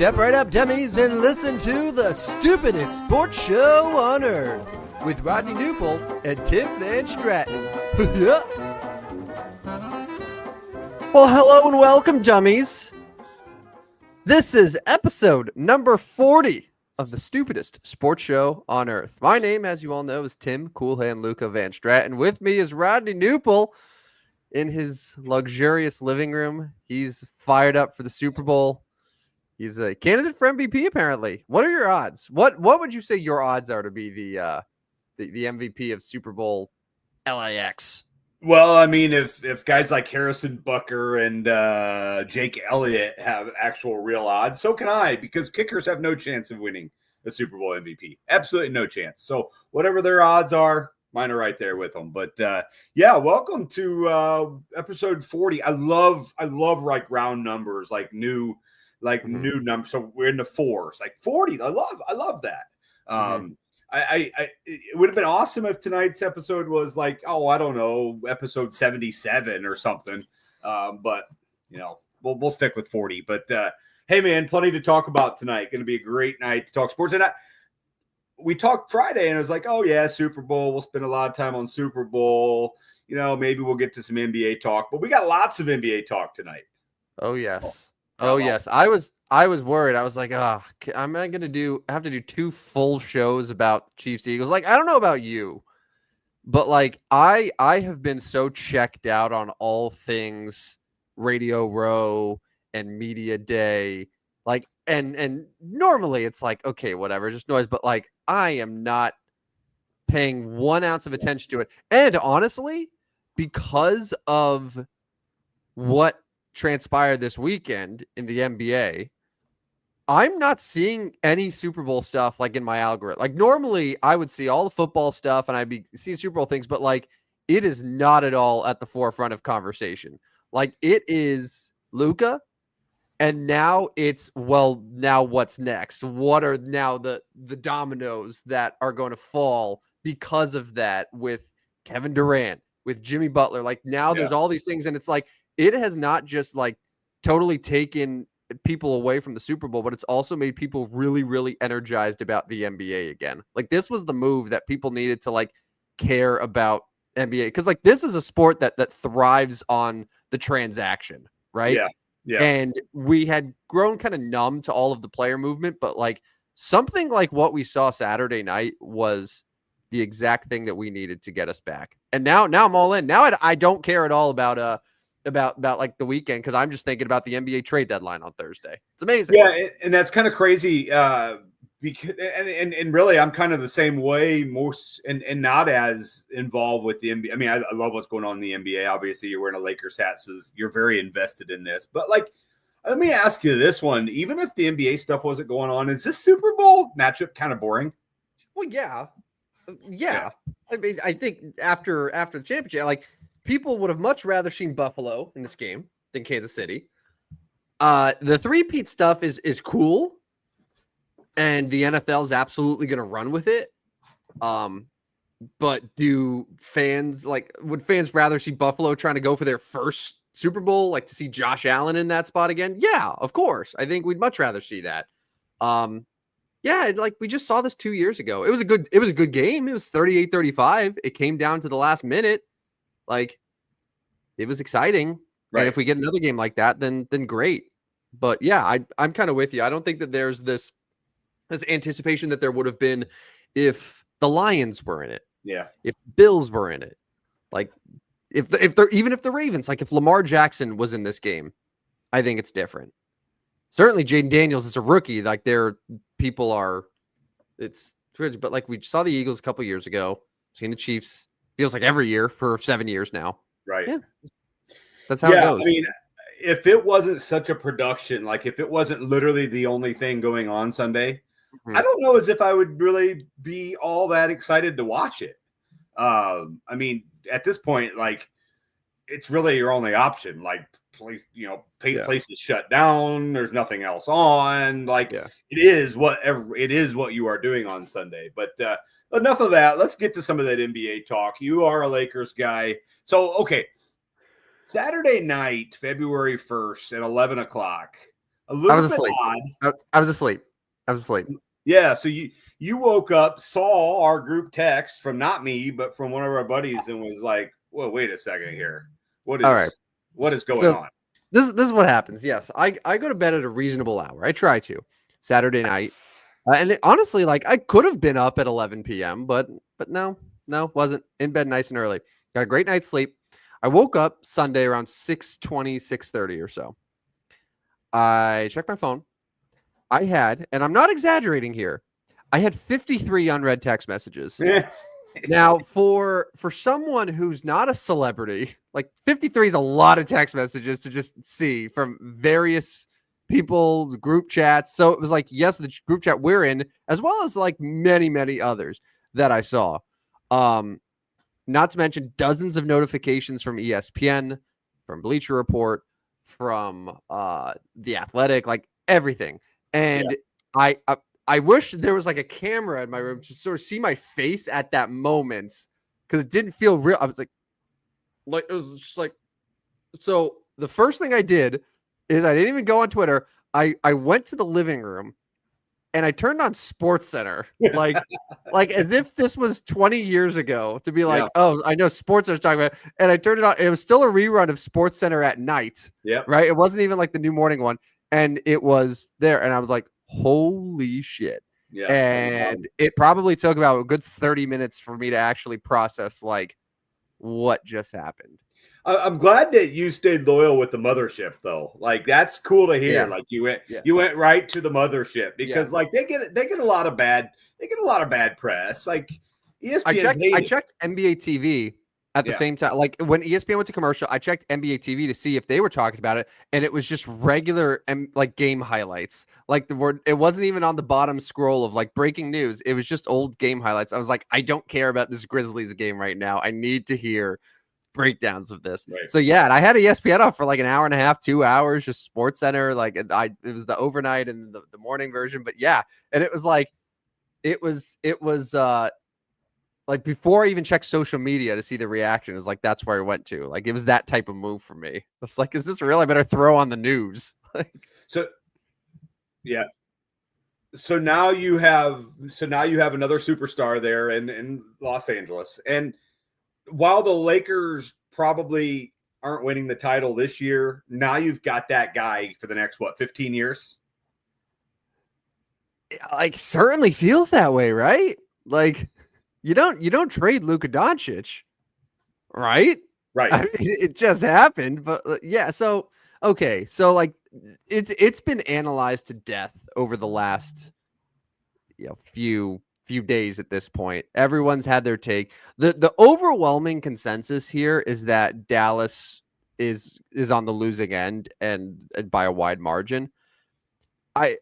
Step right up, dummies, and listen to the stupidest sports show on earth with Rodney Newpol and Tim Van Stratton. Yeah. Well, hello and welcome, dummies. This is episode number 40 of the stupidest sports show on earth. My name, as you all know, is Tim Coolhand Luca Van Stratton. With me is Rodney Newpol in his luxurious living room. He's fired up for the Super Bowl. He's a candidate for MVP, apparently. What are your odds? What would you say your odds are to be the MVP of Super Bowl LAX? Well, I mean, if guys like Harrison Butker and Jake Elliott have actual real odds, so can I, because kickers have no chance of winning the Super Bowl MVP. Absolutely no chance. So whatever their odds are, mine are right there with them. But yeah, welcome to episode 40. I love like round numbers, like new numbers. So we're in the fours, like 40. I love that. It would have been awesome if tonight's episode was like, I don't know, episode 77 or something. But you know, we'll stick with 40. But hey, man, plenty to talk about tonight. Going to be a great night to talk sports. And we talked Friday, and I was like, oh yeah, Super Bowl. We'll spend a lot of time on Super Bowl. You know, maybe we'll get to some NBA talk. But we got lots of NBA talk tonight. Oh yes. Oh yes, I was worried. I was like, I'm going to have to do two full shows about Chiefs Eagles. Like, I don't know about you, but like I have been so checked out on all things Radio Row and Media Day. Like, and normally it's like, okay, whatever, just noise. But like, I am not paying 1 ounce of attention to it. And honestly, because of what transpired this weekend in the NBA, I'm not seeing any Super Bowl stuff like in my algorithm. Like normally I would see all the football stuff and I'd be seeing Super Bowl things, but like it is not at all at the forefront of conversation. Like it is Luka, and now it's, well, now what's next? What are now the dominoes that are going to fall because of that with Kevin Durant, with Jimmy Butler? Like now there's all these things, and it's like it has not just like totally taken people away from the Super Bowl, but it's also made people really, really energized about the NBA again. Like this was the move that people needed to like care about NBA, because like this is a sport that thrives on the transaction, right? Yeah. And we had grown kind of numb to all of the player movement, but like something like what we saw Saturday night was the exact thing that we needed to get us back. And now I'm all in. Now I don't care at all about like the weekend, because I'm just thinking about the NBA trade deadline on Thursday. It's amazing. Yeah, and that's kind of crazy. Because and really, I'm kind of the same way, more and not as involved with the NBA. I mean, I love what's going on in the NBA. Obviously, you're wearing a Lakers hat, so you're very invested in this. But like, let me ask you this one: even if the NBA stuff wasn't going on, is this Super Bowl matchup kind of boring? Well, yeah. I mean, I think after the championship, like, people would have much rather seen Buffalo in this game than Kansas City. The three-peat stuff is cool, and the NFL is absolutely going to run with it. But would fans rather see Buffalo trying to go for their first Super Bowl, like to see Josh Allen in that spot again? Yeah, of course. I think we'd much rather see that. Yeah, like we just saw this 2 years ago. It was a good game. It was 38-35. It came down to the last minute. Like, it was exciting. Right. And if we get another game like that, then great. But yeah, I'm kind of with you. I don't think that there's this anticipation that there would have been if the Lions were in it. Yeah. If Bills were in it. Like if the Ravens, like if Lamar Jackson was in this game, I think it's different. Certainly Jaden Daniels is a rookie. Like it's but like we saw the Eagles a couple years ago, seen the Chiefs, feels like every year for 7 years now. Right. Yeah. That's how it goes. I mean, if it wasn't such a production, like if it wasn't literally the only thing going on Sunday, I don't know as if I would really be all that excited to watch it. I mean, at this point, like it's really your only option. Like, places shut down. There's nothing else on. Like it is what you are doing on Sunday. But enough of that. Let's get to some of that NBA talk. You are a Lakers guy. So, okay. Saturday night, February 1st at 11 o'clock, A I little was bit asleep. odd. I was asleep. I was asleep. Yeah, so you woke up, saw our group text from not me, but from one of our buddies, and was like, "Well, wait a second here. All right. What is going So on?" this is what happens. Yes, I go to bed at a reasonable hour. I try to Saturday night, and honestly, like I could have been up at 11 p.m., but no, wasn't in bed nice and early. Got a great night's sleep. I woke up Sunday around 6:20, 6:30 or so. I checked my phone. I had, and I'm not exaggerating here, I had 53 unread text messages. Now, for someone who's not a celebrity, like 53 is a lot of text messages to just see from various people, group chats. So it was like, yes, the group chat we're in, as well as like many, many others that I saw. Not to mention dozens of notifications from ESPN, from Bleacher Report, from The Athletic, like everything. And I I wish there was like a camera in my room to sort of see my face at that moment because it didn't feel real. I was like it was just like. So the first thing I did is I didn't even go on Twitter. I went to the living room and I turned on Sports Center, like as if this was 20 years ago, to be like, oh, I know Sports Center's talking about it. And I turned it on. And it was still a rerun of Sports Center at night. Yeah. Right. It wasn't even like the new morning one. And it was there. And I was like, holy shit. Yeah. And it probably took about a good 30 minutes for me to actually process like what just happened. I'm glad that you stayed loyal with the mothership, though. Like that's cool to hear. Yeah. Like you went right to the mothership because like they get a lot of bad press. Like ESPN. I checked NBA TV at the same time. Like when ESPN went to commercial, I checked NBA TV to see if they were talking about it, and it was just regular like game highlights. Like the word, it wasn't even on the bottom scroll of like breaking news. It was just old game highlights. I was like, I don't care about this Grizzlies game right now. I need to hear breakdowns of this. Right. So yeah, and I had ESPN off for like an hour and a half, 2 hours, just Sports Center. Like it was the overnight and the morning version. But yeah, and it was like it was like before I even checked social media to see the reaction, is like that's where I went to. Like it was that type of move for me. I was like, is this real? I better throw on the news. So yeah. So now you have another superstar there in Los Angeles. And while the Lakers probably aren't winning the title this year, now you've got that guy for the next 15 years? Like certainly feels that way, right? Like you don't trade Luka Doncic, right? Right. I mean, it just happened, but yeah. So okay, so like it's been analyzed to death over the last few days at this point. Everyone's had their take. The overwhelming consensus here is that Dallas is on the losing end and by a wide margin. I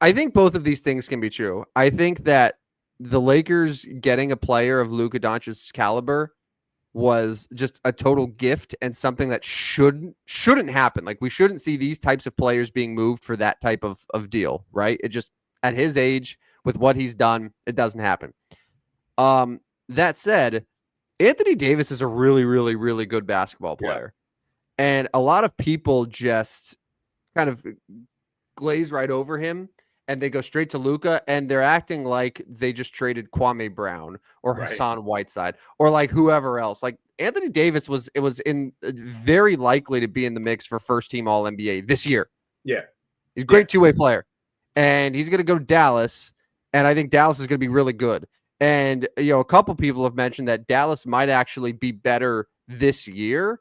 think both of these things can be true. I think that the Lakers getting a player of Luka Doncic's caliber was just a total gift and something that shouldn't happen. Like we shouldn't see these types of players being moved for that type of deal, right? It just at his age with what he's done, it doesn't happen. That said, Anthony Davis is a really, really, really good basketball player. Yeah. And a lot of people just kind of glaze right over him and they go straight to Luka and they're acting like they just traded Kwame Brown or Hassan Whiteside or like whoever else. Like Anthony Davis was very likely to be in the mix for first team All NBA this year. Yeah. He's a great two-way player. And he's going to go to Dallas. And I think Dallas is going to be really good. And, a couple people have mentioned that Dallas might actually be better this year.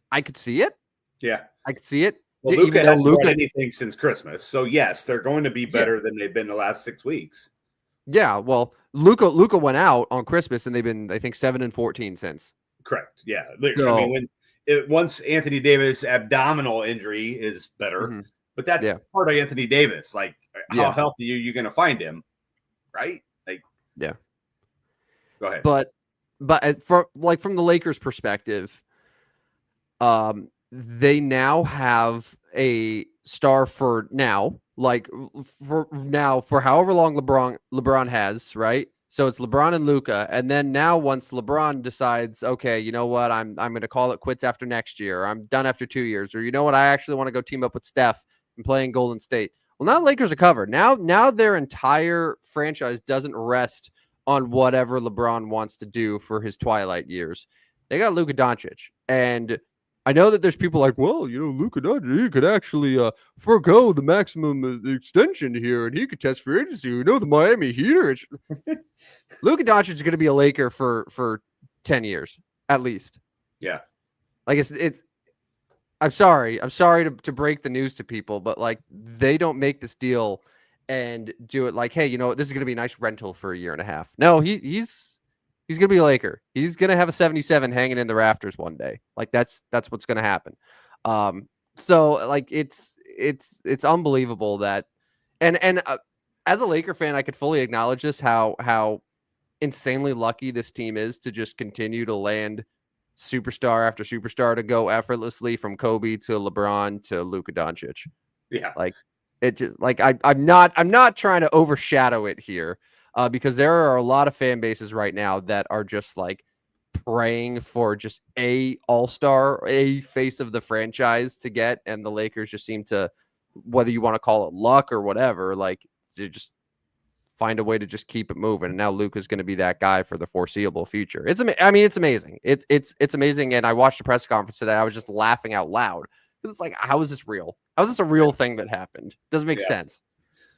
I could see it. Yeah. I could see it. Well, Luka hasn't won anything since Christmas. So, yes, they're going to be better than they've been the last 6 weeks. Yeah, well, Luka went out on Christmas, and they've been, I think, 7-14 since. Correct. Yeah. So, I mean, once Anthony Davis' abdominal injury is better, but that's part of Anthony Davis. Like, how healthy are you going to find him? Right? Like, yeah. Go ahead. But from the Lakers' perspective, they now have a star for however long LeBron has, right? So it's LeBron and Luka, and then now once LeBron decides, okay, you know what, I'm going to call it quits after next year, or I'm done after 2 years, or you know what, I actually want to go team up with Steph and play in Golden State. Well, now the Lakers are covered. Now their entire franchise doesn't rest on whatever LeBron wants to do for his twilight years. They got Luka Doncic, and I know that there's people like, well, you know, Luka Doncic, he could actually forego the maximum extension here, and he could test for agency. You know, the Miami Heat are. Luka Doncic is going to be a Laker for 10 years at least. Yeah, like it's. I'm sorry to break the news to people, but like they don't make this deal and do it like, hey, you know, this is going to be a nice rental for a year and a half. No, he's going to be a Laker. He's going to have a 77 hanging in the rafters one day. Like that's what's going to happen. So like it's unbelievable that, and as a Laker fan, I could fully acknowledge this, how insanely lucky this team is to just continue to land superstar after superstar, to go effortlessly from Kobe to LeBron to Luka Doncic. Yeah. Like it just like I'm not trying to overshadow it here, because there are a lot of fan bases right now that are just like praying for just a all-star, a face of the franchise to get, and the Lakers just seem to, whether you want to call it luck or whatever, like to just find a way to just keep it moving. And now Luka's going to be that guy for the foreseeable future. It's amazing. It's amazing. And I watched the press conference today. I was just laughing out loud because it's like, how is this real? How is this a real thing that happened? Doesn't make sense.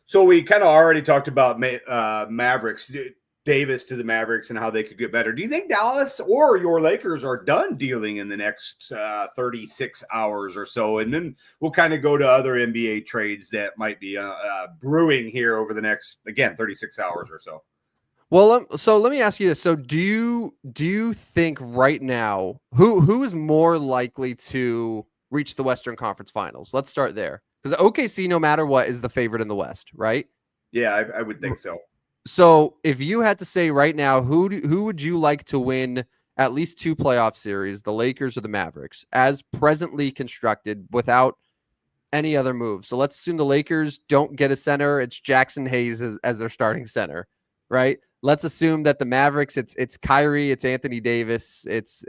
So we kind of already talked about Mavericks, Davis to the Mavericks and how they could get better. Do you think Dallas or your Lakers are done dealing in the next 36 hours or so? And then we'll kind of go to other NBA trades that might be brewing here over the next, again, 36 hours or so. Well, so let me ask you this. So do you think right now who is more likely to reach the Western Conference Finals? Let's start there. Because OKC, no matter what, is the favorite in the West, right? Yeah, I would think so. So if you had to say right now, who would you like to win at least 2 playoff series, the Lakers or the Mavericks, as presently constructed without any other moves? So let's assume the Lakers don't get a center. It's Jackson Hayes as their starting center, right? Let's assume that the Mavericks, it's Kyrie, it's Anthony Davis, it's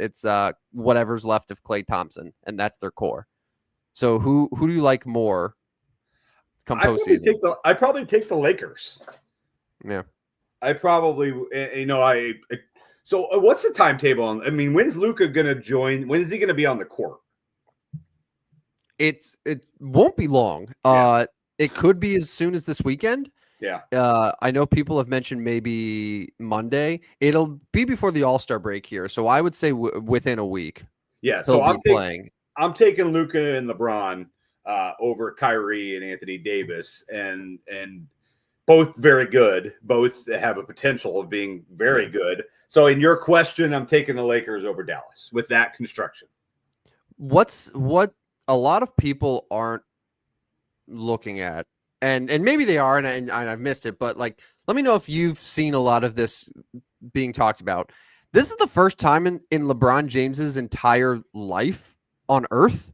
whatever's left of Klay Thompson, and that's their core. So who do you like more come postseason? I'd probably take the Lakers. Yeah, I probably, so what's the timetable on? I mean, when's Luka going to join? When is he going to be on the court? It won't be long. Yeah. It could be as soon as this weekend. Yeah. I know people have mentioned maybe Monday. It'll be before the All-Star break here, so I would say within a week. Yeah, so I'm taking Luka and LeBron over Kyrie and Anthony Davis, and both very good. Both have a potential of being very good. So in your question, I'm taking the Lakers over Dallas with that construction. What a lot of people aren't looking at, and maybe they are, and I've missed it, but like, let me know if you've seen a lot of this being talked about. This is the first time in LeBron James's entire life on Earth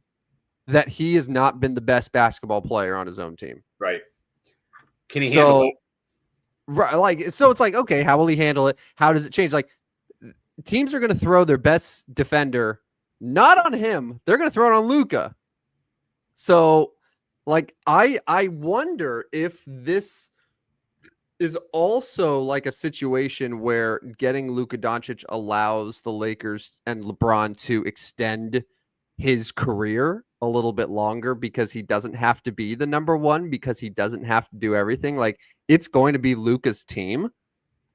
that he has not been the best basketball player on his own team. Right. Can he handle it? Right, like, so it's like, okay, how will he handle it? How does it change? Like, teams are going to throw their best defender not on him. They're going to throw it on Luka. So, like, I wonder if this is also like a situation where getting Luka Doncic allows the Lakers and LeBron to extend his career a little bit longer, because he doesn't have to be the number one, because he doesn't have to do everything. Like, it's going to be Luka's team.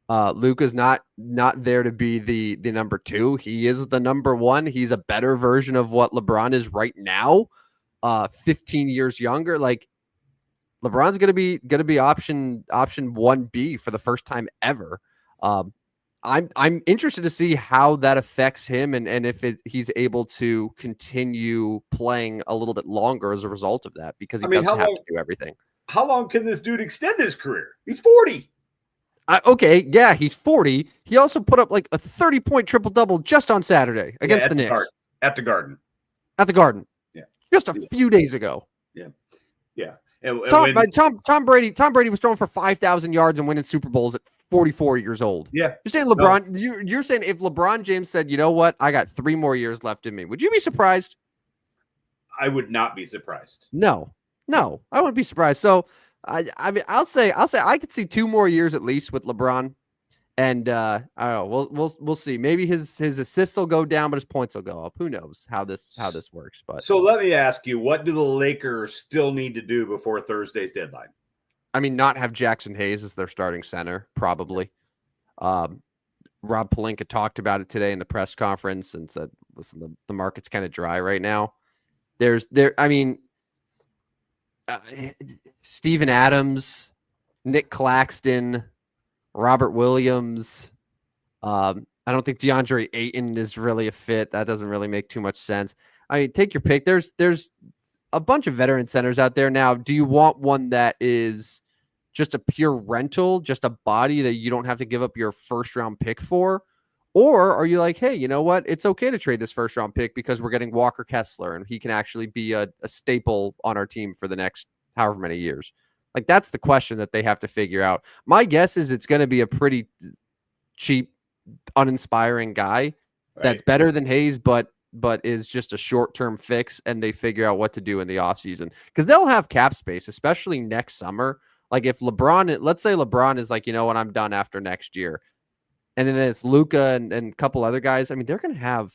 Luka's not there to be the number 2. He is the number 1. He's a better version of what LeBron is right now. 15 years younger. Like, LeBron's gonna be option 1B for the first time ever. I'm interested to see how that affects him, and if he's able to continue playing a little bit longer as a result of that, because he doesn't have to do everything. How long can this dude extend his career? He's 40. Okay, yeah, he's 40. He also put up like a 30-point triple-double just on Saturday against the Knicks. At the Garden. At the Garden. Yeah. Just a few days ago. Yeah. Yeah. And Tom Brady was throwing for 5,000 yards and winning Super Bowls at 44 years old. Yeah. You're saying LeBron, no. You're saying if LeBron James said, you know what, I got 3 more years left in me, would you be surprised? I would not be surprised. No, I wouldn't be surprised. So I mean, I'll say I could see 2 more years at least with LeBron. And I don't know. We'll see. Maybe his assists will go down, but his points will go up. Who knows how this works? But so let me ask you, what do the Lakers still need to do before Thursday's deadline? I mean, not have Jackson Hayes as their starting center, probably. Rob Pelinka talked about it today in the press conference and said, "Listen, the market's kind of dry right now." I mean, Steven Adams, Nick Claxton, Robert Williams. I don't think DeAndre Ayton is really a fit. That doesn't really make too much sense. I mean, take your pick. There's a bunch of veteran centers out there now. Do you want one that is just a pure rental, just a body that you don't have to give up your first round pick for? Or are you like, hey, you know what? It's okay to trade this first round pick because we're getting Walker Kessler and he can actually be a staple on our team for the next however many years. Like, that's the question that they have to figure out. My guess is it's going to be a pretty cheap, uninspiring guy that's better than Hayes, but is just a short-term fix, and they figure out what to do in the offseason. Because they'll have cap space, especially next summer. Like, if LeBron, let's say LeBron is like, you know what, I'm done after next year. And then it's Luka and a couple other guys. I mean, they're gonna have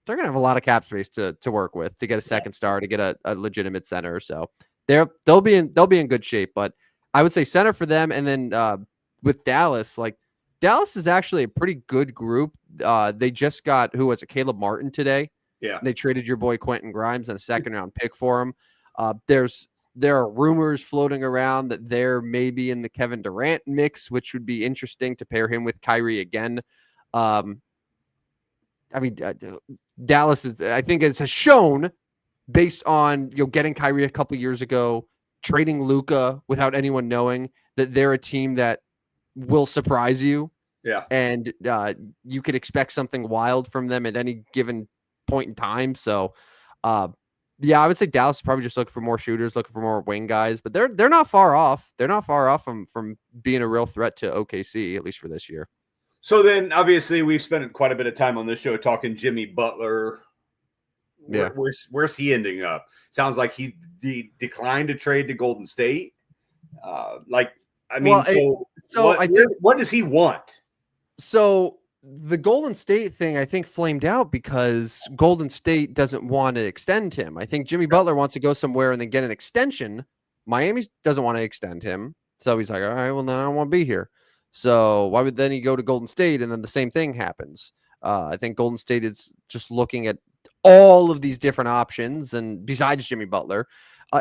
a lot of cap space to work with to get a second star, to get a legitimate center. So they'll be in good shape. But I would say center for them, and then with Dallas, like Dallas is actually a pretty good group. They just got Caleb Martin today. Yeah, they traded your boy Quentin Grimes and a second round pick for him. There are rumors floating around that they're maybe in the Kevin Durant mix, which would be interesting to pair him with Kyrie again. I mean, Dallas is, I think it's shown based on getting Kyrie a couple years ago, trading Luka without anyone knowing, that they're a team that will surprise you. Yeah, and you could expect something wild from them at any given point in time. So, yeah, I would say Dallas is probably just looking for more shooters, looking for more wing guys, but they're not far off. They're not far off from being a real threat to OKC, at least for this year. So then, obviously, we've spent quite a bit of time on this show talking Jimmy Butler. Yeah, where's he ending up? Sounds like he declined to trade to Golden State. What does he want? So the Golden State thing, I think, flamed out because Golden State doesn't want to extend him. I think Jimmy Butler wants to go somewhere and then get an extension. Miami doesn't want to extend him. So he's like, all right, well, then I don't want to be here. So why would then he go to Golden State and then the same thing happens? I think Golden State is just looking at all of these different options, and besides Jimmy Butler,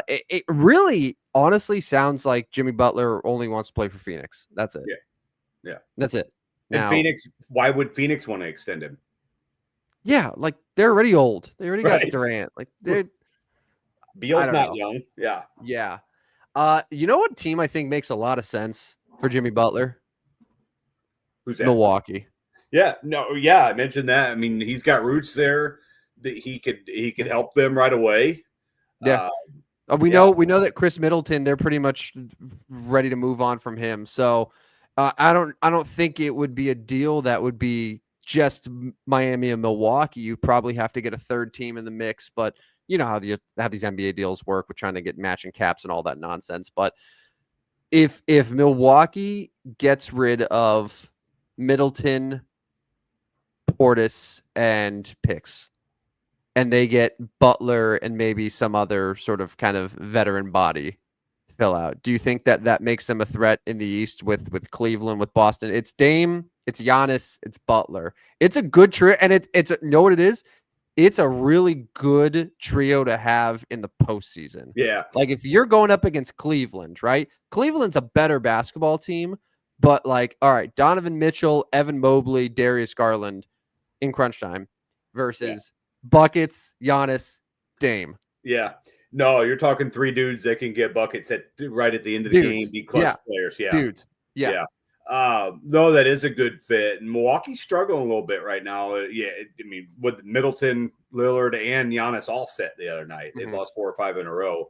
it really honestly sounds like Jimmy Butler only wants to play for Phoenix. That's it. Yeah. That's it. And Phoenix, why would Phoenix want to extend him? Yeah, like they're already old. They already got Durant. Like Beal's not young. Yeah. Yeah. You know what team I think makes a lot of sense for Jimmy Butler? Who's that? Milwaukee. Yeah. No. Yeah, I mentioned that. I mean, he's got roots there. That he could help them right away. Yeah. We know that Chris Middleton, they're pretty much ready to move on from him. So I don't think it would be a deal that would be just Miami and Milwaukee. You probably have to get a third team in the mix, but you know how these NBA deals work with trying to get matching caps and all that nonsense. But if Milwaukee gets rid of Middleton, Portis, and picks, and they get Butler and maybe some other sort of kind of veteran body fill out, do you think that makes them a threat in the East with Cleveland, with Boston? It's Dame, it's Giannis, it's Butler. It's a good trio, and it's know what it is? It's a really good trio to have in the postseason. Yeah. Like if you're going up against Cleveland, right? Cleveland's a better basketball team, but like, all right, Donovan Mitchell, Evan Mobley, Darius Garland in crunch time versus buckets, Giannis, Dame. Yeah. No, you're talking 3 dudes that can get buckets right at the end of the game, be clutch players. Yeah. Dudes. Yeah. No, that is a good fit. And Milwaukee's struggling a little bit right now. Yeah. I mean, with Middleton, Lillard, and Giannis all set the other night, they've lost 4 or 5 in a row.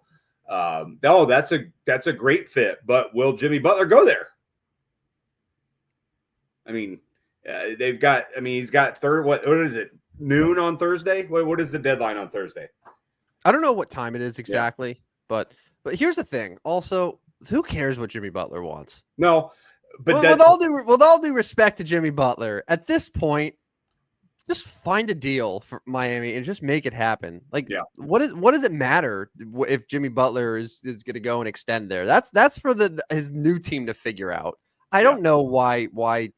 No, that's a great fit. But will Jimmy Butler go there? I mean, they've got. I mean, he's got third. What is it? Noon on Thursday. What is the deadline on Thursday? I don't know what time it is exactly, but here's the thing. Also, who cares what Jimmy Butler wants? No, but with all due respect to Jimmy Butler, at this point, just find a deal for Miami and just make it happen. Like, what does it matter if Jimmy Butler is going to go and extend there? That's for his new team to figure out. I don't know why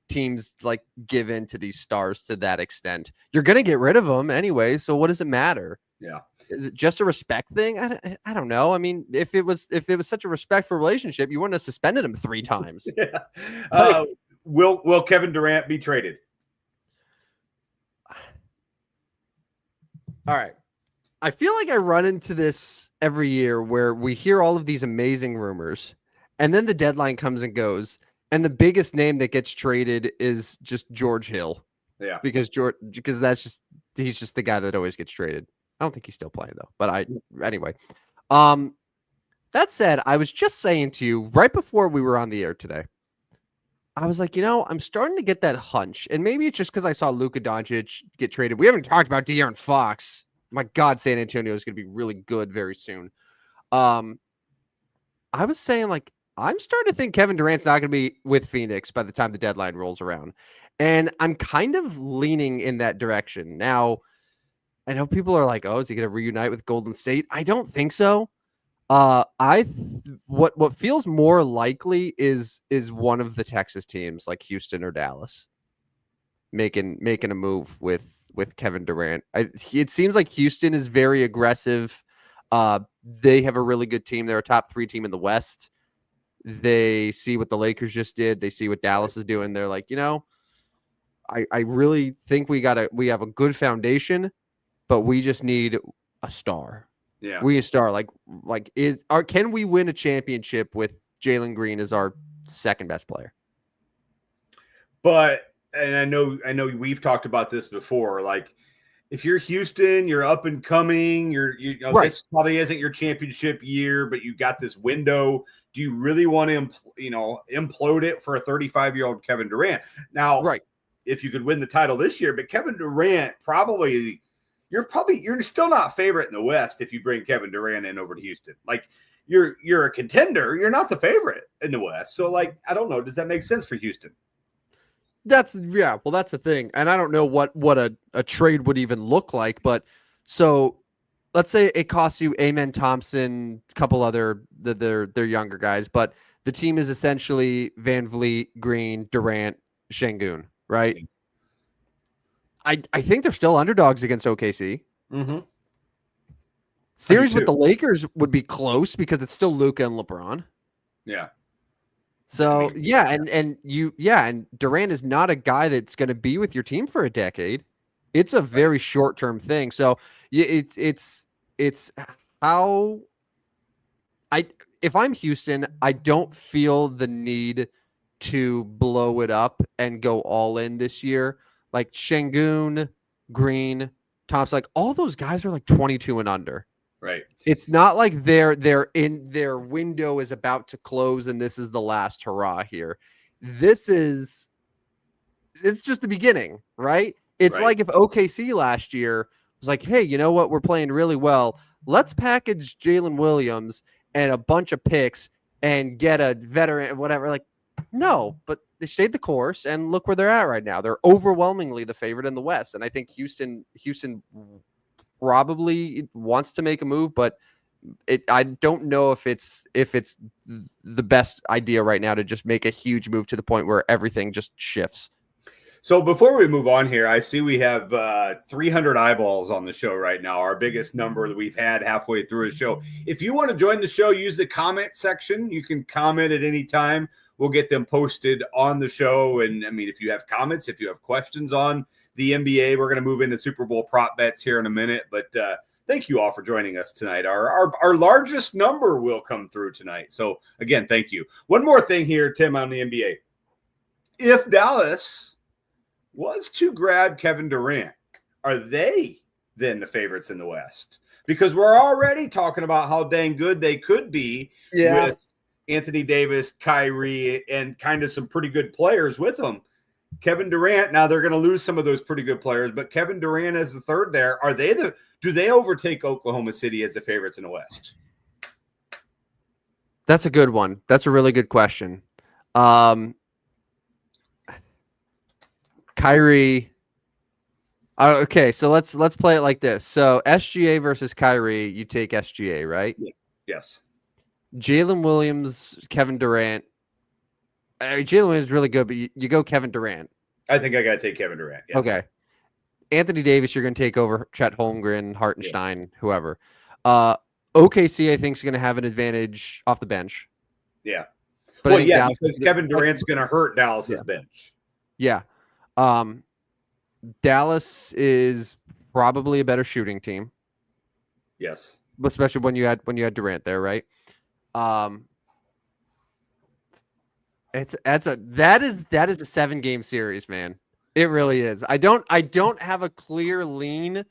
teams like give in to these stars to that extent. You're going to get rid of them anyway, so what does it matter? Yeah. Is it just a respect thing? I don't know. I mean, if it was such a respectful relationship, you wouldn't have suspended him 3 times. Yeah. Will Kevin Durant be traded? All right. I feel like I run into this every year where we hear all of these amazing rumors, and then the deadline comes and goes, and the biggest name that gets traded is just George Hill. Yeah. Because he's just the guy that always gets traded. I don't think he's still playing though. But anyway. That said, I was just saying to you right before we were on the air today, I was like, I'm starting to get that hunch. And maybe it's just because I saw Luka Doncic get traded. We haven't talked about De'Aaron Fox. My God, San Antonio is going to be really good very soon. I was saying, like, I'm starting to think Kevin Durant's not going to be with Phoenix by the time the deadline rolls around. And I'm kind of leaning in that direction. Now, I know people are like, oh, is he going to reunite with Golden State? I don't think so. What feels more likely is one of the Texas teams like Houston or Dallas making a move with Kevin Durant. It seems like Houston is very aggressive. They have a really good team. They're a top 3 team in the West. They see what the Lakers just did. They see what Dallas is doing. They're like, I really think we have a good foundation, but we just need a star. Yeah. We need a star. Can we win a championship with Jalen Green as our second best player? But, and I know we've talked about this before. Like, if you're Houston, you're up and coming. Right. This probably isn't your championship year, but you got this window. Do you really want to, implode it for a 35-year-old Kevin Durant? Now, right. If you could win the title this year, but Kevin Durant you're still not favorite in the West if you bring Kevin Durant in over to Houston. Like, you're a contender. You're not the favorite in the West. So, like, I don't know. Does that make sense for Houston? That's the thing. And I don't know what a trade would even look like. But so let's say it costs you Amen Thompson, a couple other they're younger guys, but the team is essentially Van Vliet, Green, Durant, Şengün, right? I think they're still underdogs against OKC. Mm-hmm. Series with the Lakers would be close because it's still Luka and LeBron. Yeah. So and Durant is not a guy that's going to be with your team for a decade. It's a very short-term thing. So it's how if I'm Houston, I don't feel the need to blow it up and go all in this year. Like Şengün, Green, Thompson, like all those guys are like 22 and under. Right. It's not like they're in their window is about to close and this is the last hurrah here. It's just the beginning, right? It's like if OKC last year was like, hey, you know what? We're playing really well. Let's package Jalen Williams and a bunch of picks and get a veteran, whatever. Like, no, but they stayed the course and look where they're at right now. They're overwhelmingly the favorite in the West. And I think Houston probably wants to make a move, but I don't know if it's the best idea right now to just make a huge move to the point where everything just shifts. So before we move on here, I see we have 300 eyeballs on the show right now, our biggest number that we've had halfway through a show. If you want to join the show, use the comment section. You can comment at any time. We'll get them posted on the show. And I mean, if you have comments, if you have questions on the NBA, we're going to move into Super Bowl prop bets here in a minute. But thank you all for joining us tonight. Our largest number will come through tonight. So again, thank you. One more thing here, Tim, on the NBA. If Dallas was to grab Kevin Durant, are they then the favorites in the West? because we're already talking about how dang good they could be with Anthony Davis, Kyrie, and kind of some pretty good players with them. Kevin Durant, now they're going to lose some of those pretty good players, but Kevin Durant as the third there, do they overtake Oklahoma City as the favorites in the West? That's a good one. That's a really good question. Kyrie. Okay, so let's play it like this. So SGA versus Kyrie, you take SGA, right? Yeah. Yes. Jalen Williams, Kevin Durant. Jalen Williams is really good, but you go Kevin Durant. I think I got to take Kevin Durant. Yeah. Okay. Anthony Davis, you're going to take over Chet Holmgren, Hartenstein, whoever. OKC, I think, is going to have an advantage off the bench. Yeah. But because Kevin Durant's going to hurt Dallas's bench. Yeah. Dallas is probably a better shooting team. Yes. Especially when you had Durant there, right? That is a 7-game series, man. It really is. I don't have a clear lean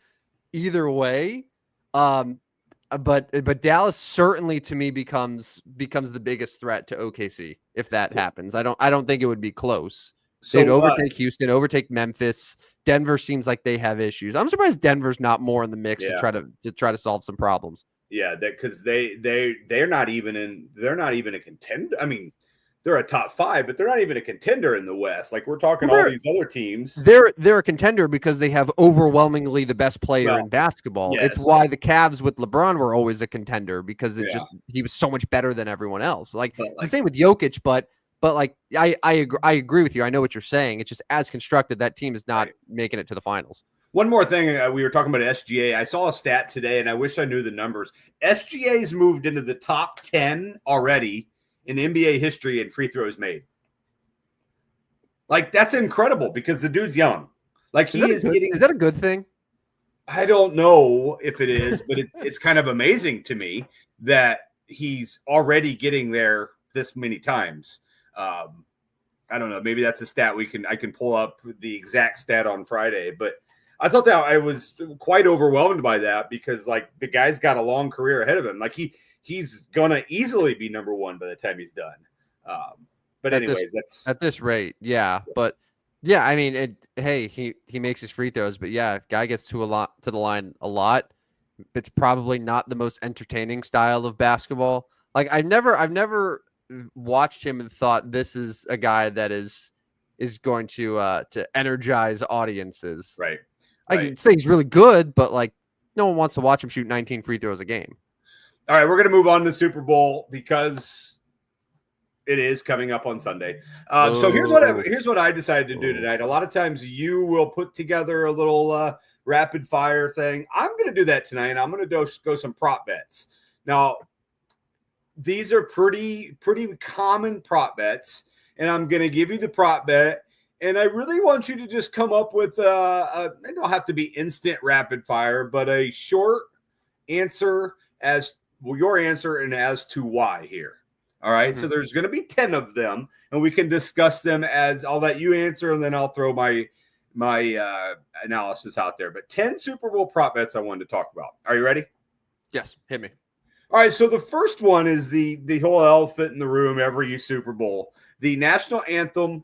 either way. But Dallas certainly to me becomes the biggest threat to OKC if that happens. I don't think it would be close. So, they'd overtake Houston, overtake Memphis. Denver seems like they have issues. I'm surprised Denver's not more in the mix to try to solve some problems. Yeah, because they're not even a contender. I mean, they're a top 5, but they're not even a contender in the West. Like we're talking all these other teams. They're a contender because they have overwhelmingly the best player in basketball. Yes. It's why the Cavs with LeBron were always a contender because he was so much better than everyone else. It's the same with Jokic, but like I agree with you. I know what you're saying. It's just as constructed, that team is not making it to the finals. One more thing, we were talking about SGA. I saw a stat today, and I wish I knew the numbers. SGA's moved into the top 10 already in NBA history in free throws made. Like, that's incredible because the dude's young. Like, is that a good thing? I don't know if it is, but it's kind of amazing to me that he's already getting there this many times. I don't know. Maybe that's a stat I can pull up the exact stat on Friday, but I thought that I was quite overwhelmed by that because like the guy's got a long career ahead of him. Like he's gonna easily be number 1 by the time he's done. But anyways, that's at this rate, yeah. But yeah, I mean, he makes his free throws, but yeah, guy gets to the line a lot. It's probably not the most entertaining style of basketball. Like I've never watched him and thought this is a guy that is going to energize audiences. Right. I can say he's really good, but like no one wants to watch him shoot 19 free throws a game. All right, we're going to move on to the Super Bowl because it is coming up on Sunday. So here's what I decided to do tonight. A lot of times you will put together a little rapid fire thing. I'm going to do that tonight. I'm going to go some prop bets. Now, these are pretty common prop bets, and I'm going to give you the prop bet. And I really want you to just come up with it don't have to be instant rapid fire, but a short answer as your answer and as to why here. All right. Mm-hmm. So there's going to be 10 of them, and we can discuss them as I'll let you answer, and then I'll throw my analysis out there. But 10 Super Bowl prop bets I wanted to talk about. Are you ready? Yes. Hit me. All right. So the first one is the whole elephant in the room every Super Bowl, the national anthem.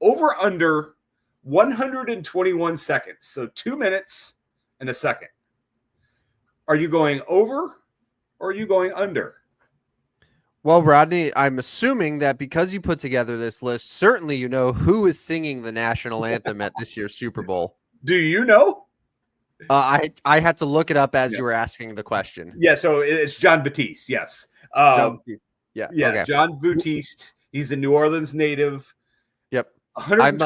Over under 121 seconds. So 2 minutes and a second. Are you going over or are you going under? Well, Rodney, I'm assuming that because you put together this list, certainly you know who is singing the national anthem at this year's Super Bowl. Do you know? I had to look it up as you were asking the question. Yeah, so it's John Batiste, yes. Yeah, okay. John Batiste. He's a New Orleans native. Yep. I'm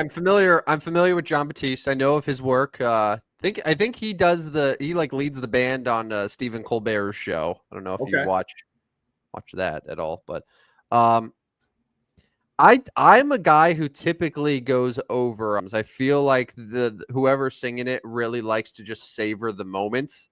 familiar with John Batiste. I know of his work. I think he leads the band on Stephen Colbert's show. I don't know if you watch that at all, but I'm a guy who typically goes over. I feel like whoever's singing it really likes to just savor the moment.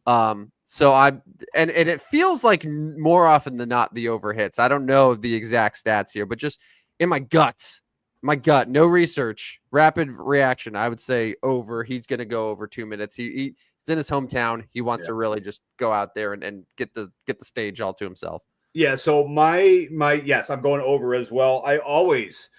So and it feels like more often than not the over hits. I don't know the exact stats here, but just in my gut, no research, rapid reaction, I would say over. He's going to go over 2 minutes. He He's in his hometown. He wants to really just go out there and get the stage all to himself. Yeah, so my yes, I'm going over as well. I always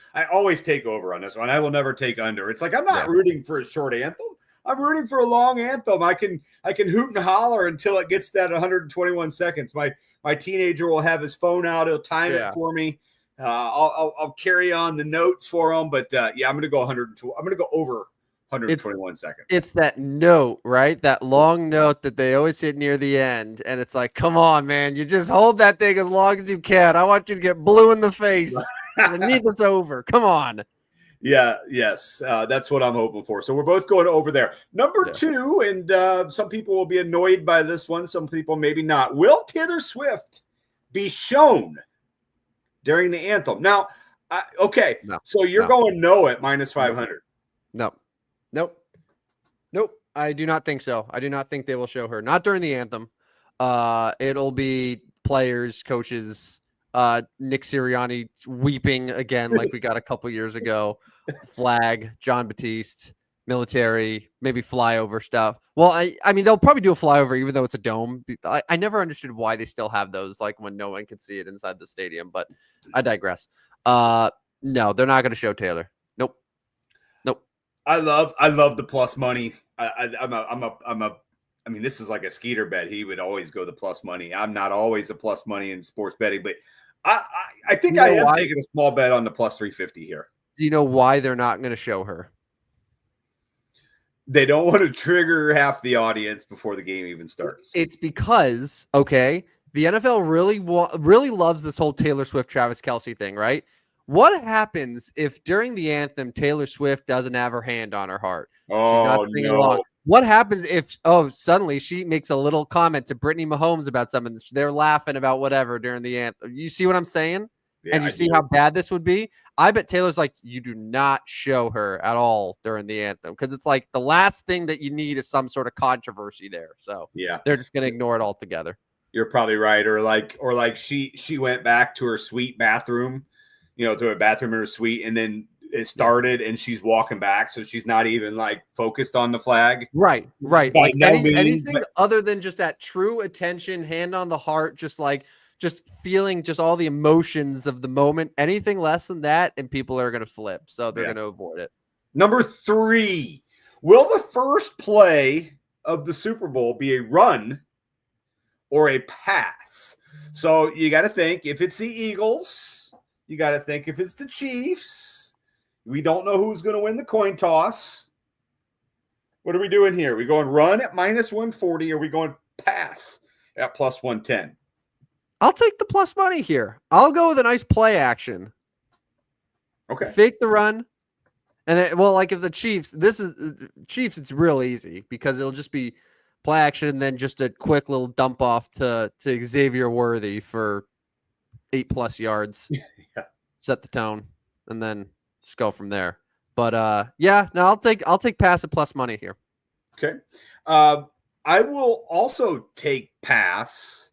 take over on this one. I will never take under. It's like I'm not rooting for a short anthem. I'm rooting for a long anthem. I can hoot and holler until it gets that 121 seconds. My teenager will have his phone out. He'll time it for me. I'll carry on the notes for him. But I'm going to go 102. I'm going to go over 121 seconds. It's that note, right? That long note that they always hit near the end. And it's like, come on, man. You just hold that thing as long as you can. I want you to get blue in the face. The need that's over. Come on. Yeah, yes. That's what I'm hoping for. So we're both going over there. Number 2, and some people will be annoyed by this one. Some people maybe not. Will Taylor Swift be shown during the anthem? Now, so you're going no at minus 500. Nope. I do not think so. I do not think they will show her. Not during the anthem. It'll be players, coaches, Nick Sirianni weeping again like we got a couple years ago. Flag, John Batiste, military, maybe flyover stuff. Well, I mean, they'll probably do a flyover even though it's a dome. I never understood why they still have those, like when no one can see it inside the stadium, but I digress. No, they're not going to show Taylor. Nope. I love the plus money. I mean, this is like a Skeeter bet. He would always go the plus money. I'm not always a plus money in sports betting, but I think I am taking a small bet on the plus 350 here. Do you know why they're not going to show her? They don't want to trigger half the audience before the game even starts. It's because, the NFL really loves this whole Taylor Swift, Travis Kelce thing, right? What happens if during the anthem, Taylor Swift doesn't have her hand on her heart? She's not singing along. What happens if, suddenly she makes a little comment to Brittany Mahomes about something? They're laughing about whatever during the anthem. You see what I'm saying? Yeah, and you see how bad this would be? I bet Taylor's like, you do not show her at all during the anthem because it's like the last thing that you need is some sort of controversy there. So they're just going to ignore it altogether. You're probably right. Or like she went back to her suite bathroom, to a bathroom in her suite, and then it started and she's walking back. So she's not even like focused on the flag. Right. Like anything other than just that true attention, hand on the heart, just feeling just all the emotions of the moment. Anything less than that, and people are going to flip. So they're going to avoid it. Number 3, will the first play of the Super Bowl be a run or a pass? So you got to think if it's the Eagles, you got to think if it's the Chiefs. We don't know who's going to win the coin toss. What are we doing here? Are we going run at minus 140? Or are we going pass at plus 110? I'll take the plus money here. I'll go with a nice play action. Okay. Fake the run. And then, like if the Chiefs, it's real easy because it'll just be play action and then just a quick little dump off to Xavier Worthy for 8+ yards. Set the tone and then just go from there. But I'll take pass at plus money here. Okay. I will also take pass.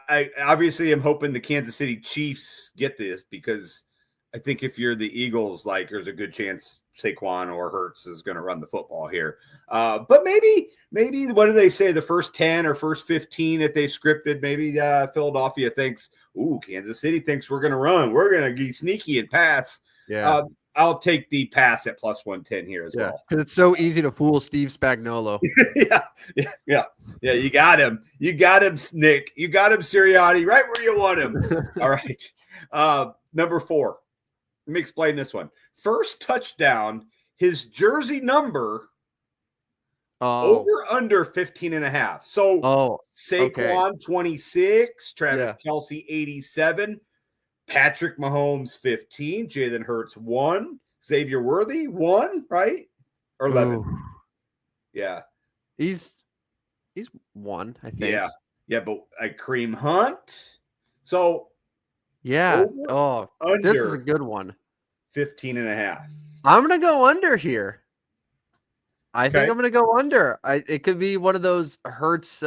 I obviously am hoping the Kansas City Chiefs get this because I think if you're the Eagles, like there's a good chance Saquon or Hurts is going to run the football here. But maybe what do they say? The first 10 or first 15 that they scripted, maybe Philadelphia thinks, Kansas City thinks we're going to run. We're going to be sneaky and pass. Yeah. I'll take the pass at plus 110 here as well. Because it's so easy to fool Steve Spagnuolo. Yeah. You got him. You got him, Nick. You got him, Sirianni, right where you want him. All right. Number 4. Let me explain this one. First touchdown, his jersey number over under 15.5. So Saquon 26, Travis Kelce 87. Patrick Mahomes 15, Jalen Hurts 1, Xavier Worthy 1, right? Or 11. Ooh. Yeah. He's 1, I think. Yeah, but Kareem Hunt. So this is a good one. 15.5. I'm going to go under here. I think I'm going to go under. It could be one of those Hurts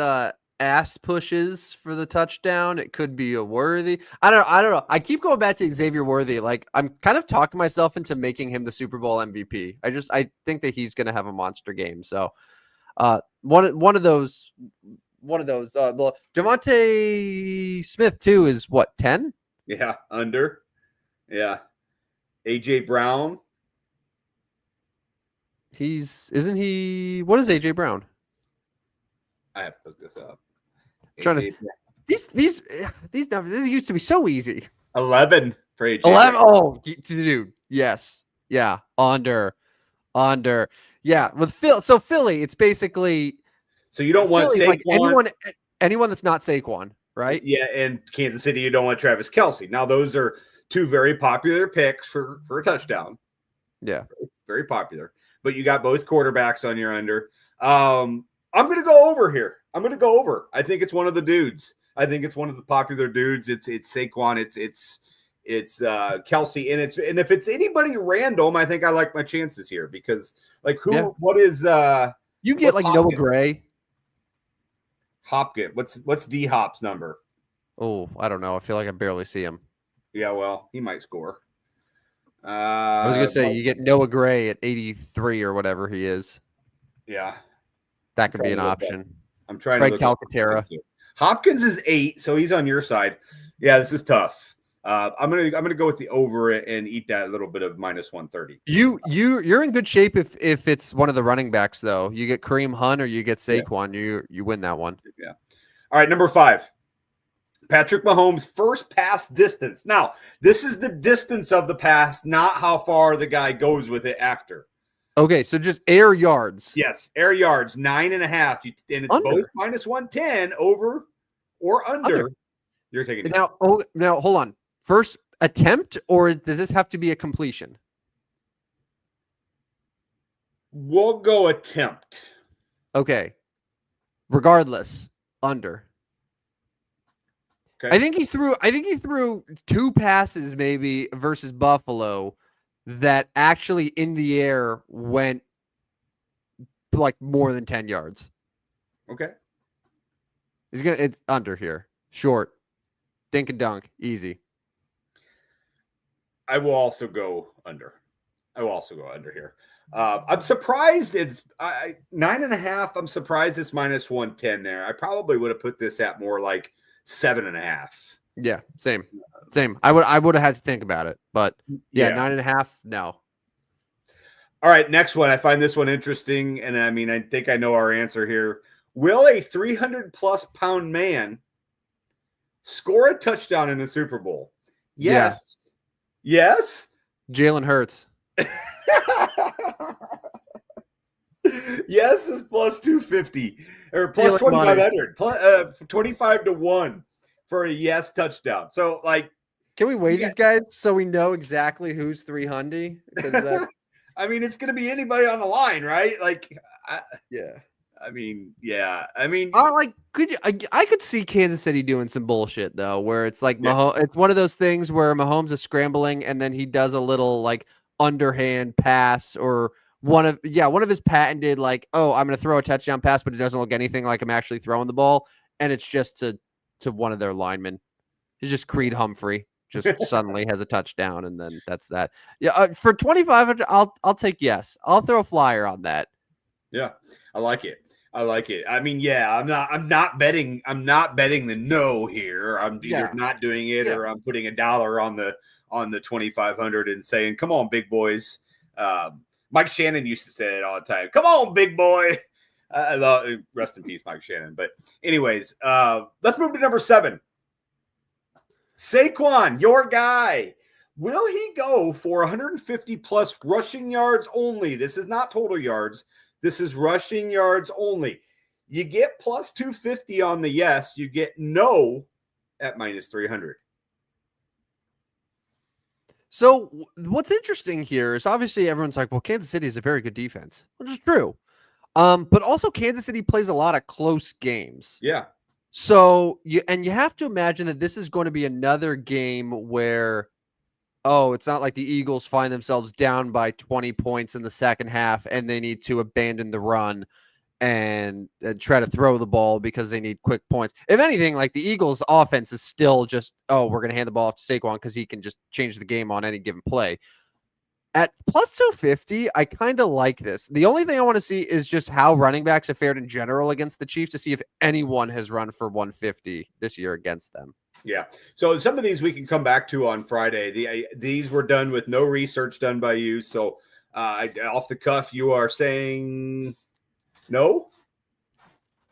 ass pushes for the touchdown. It could be a Worthy. I don't know. I keep going back to Xavier Worthy. Like I'm kind of talking myself into making him the Super Bowl MVP. I think that he's going to have a monster game. So One of those. Well, Devontae Smith too is what 10? Yeah, under. Yeah, AJ Brown. Isn't he? What is AJ Brown? I have to look this up. Trying to AJ these numbers, they used to be so easy. 11 for AJ 11. Brown. Oh, dude. Yes. Yeah. Under. Yeah. With Phil. So Philly, it's basically. So you don't want Philly, Saquon. like anyone that's not Saquon, right? Yeah, and Kansas City, you don't want Travis Kelce. Now, those are two very popular picks for a touchdown. Yeah. Very popular. But you got both quarterbacks on your under. I'm going to go over here. I'm going to go over. I think it's one of the dudes. I think it's one of the popular dudes. It's Saquon. It's Kelce, and if it's anybody random, I think I like my chances here because what is you get like Hopkins? Noah Gray. Hopkins. What's D Hop's number? Oh, I don't know. I feel like I barely see him. Yeah, well, he might score. I was gonna say you get Noah Gray at 83 or whatever he is. Yeah, that could be an option. I'm trying Craig to look Calcaterra. Hopkins is 8, so he's on your side. Yeah, this is tough. I'm gonna go with the over and eat that little bit of minus 130. You're in good shape if it's one of the running backs though. You get Kareem Hunt or you get Saquon. Yeah. You win that one. Yeah. All right, number 5. Patrick Mahomes' first pass distance. Now, this is the distance of the pass, not how far the guy goes with it after. Okay, so just air yards. Yes, air yards, 9.5. And it's both minus 110 over or under. You're taking now. Now hold on. First attempt, or does this have to be a completion? We'll go attempt. Okay. Regardless, under. Okay. I think he threw 2 passes maybe versus Buffalo that actually in the air went like more than 10 yards. Okay. It's under here. Short. Dink and dunk. Easy. I will also go under. Here. I'm surprised it's 9.5. I'm surprised it's minus 110 there. I probably would have put this at more like 7.5. Yeah, same. I would have had to think about it, but yeah. 9.5. No. All right, next one. I find this one interesting, and I mean, I think I know our answer here. Will a 300+ pound man score a touchdown in the Super Bowl? Yes. Yeah. Yes. Jalen Hurts. Yes is plus 250 or plus 2,500. 25-1 for a yes touchdown. So, like, can we weigh these guys so we know exactly who's 300? Because I mean, it's going to be anybody on the line, right? Like, yeah. I mean, yeah. I mean, I could see Kansas City doing some bullshit though, where it's like Mahomes. It's one of those things where Mahomes is scrambling and then he does a little like underhand pass or one of his patented like, oh, I'm going to throw a touchdown pass, but it doesn't look anything like I'm actually throwing the ball, and it's just to one of their linemen. It's just Creed Humphrey just suddenly has a touchdown, and then that's that. Yeah, for 2,500, I'll take yes. I'll throw a flyer on that. Yeah, I like it. I mean, yeah, I'm not betting the no here. I'm either not doing it or I'm putting $1 on the 2,500 and saying, "Come on, big boys." Mike Shannon used to say it all the time. "Come on, big boy." I love, rest in peace, Mike Shannon. But anyways, let's move to number 7. Saquon, your guy. Will he go for 150 plus rushing yards only? This is not total yards. This is rushing yards only. You get plus 250 on the yes. You get no at minus 300. So what's interesting here is obviously everyone's like, well, Kansas City is a very good defense, which is true. But also Kansas City plays a lot of close games. Yeah. So you have to imagine that this is going to be another game where, it's not like the Eagles find themselves down by 20 points in the second half and they need to abandon the run and try to throw the ball because they need quick points. If anything, like the Eagles offense is still just, we're going to hand the ball off to Saquon because he can just change the game on any given play. At plus 250, I kind of like this. The only thing I want to see is just how running backs have fared in general against the Chiefs to see if anyone has run for 150 this year against them. Yeah. So some of these we can come back to on Friday. These were done with no research done by you. So off the cuff, you are saying no?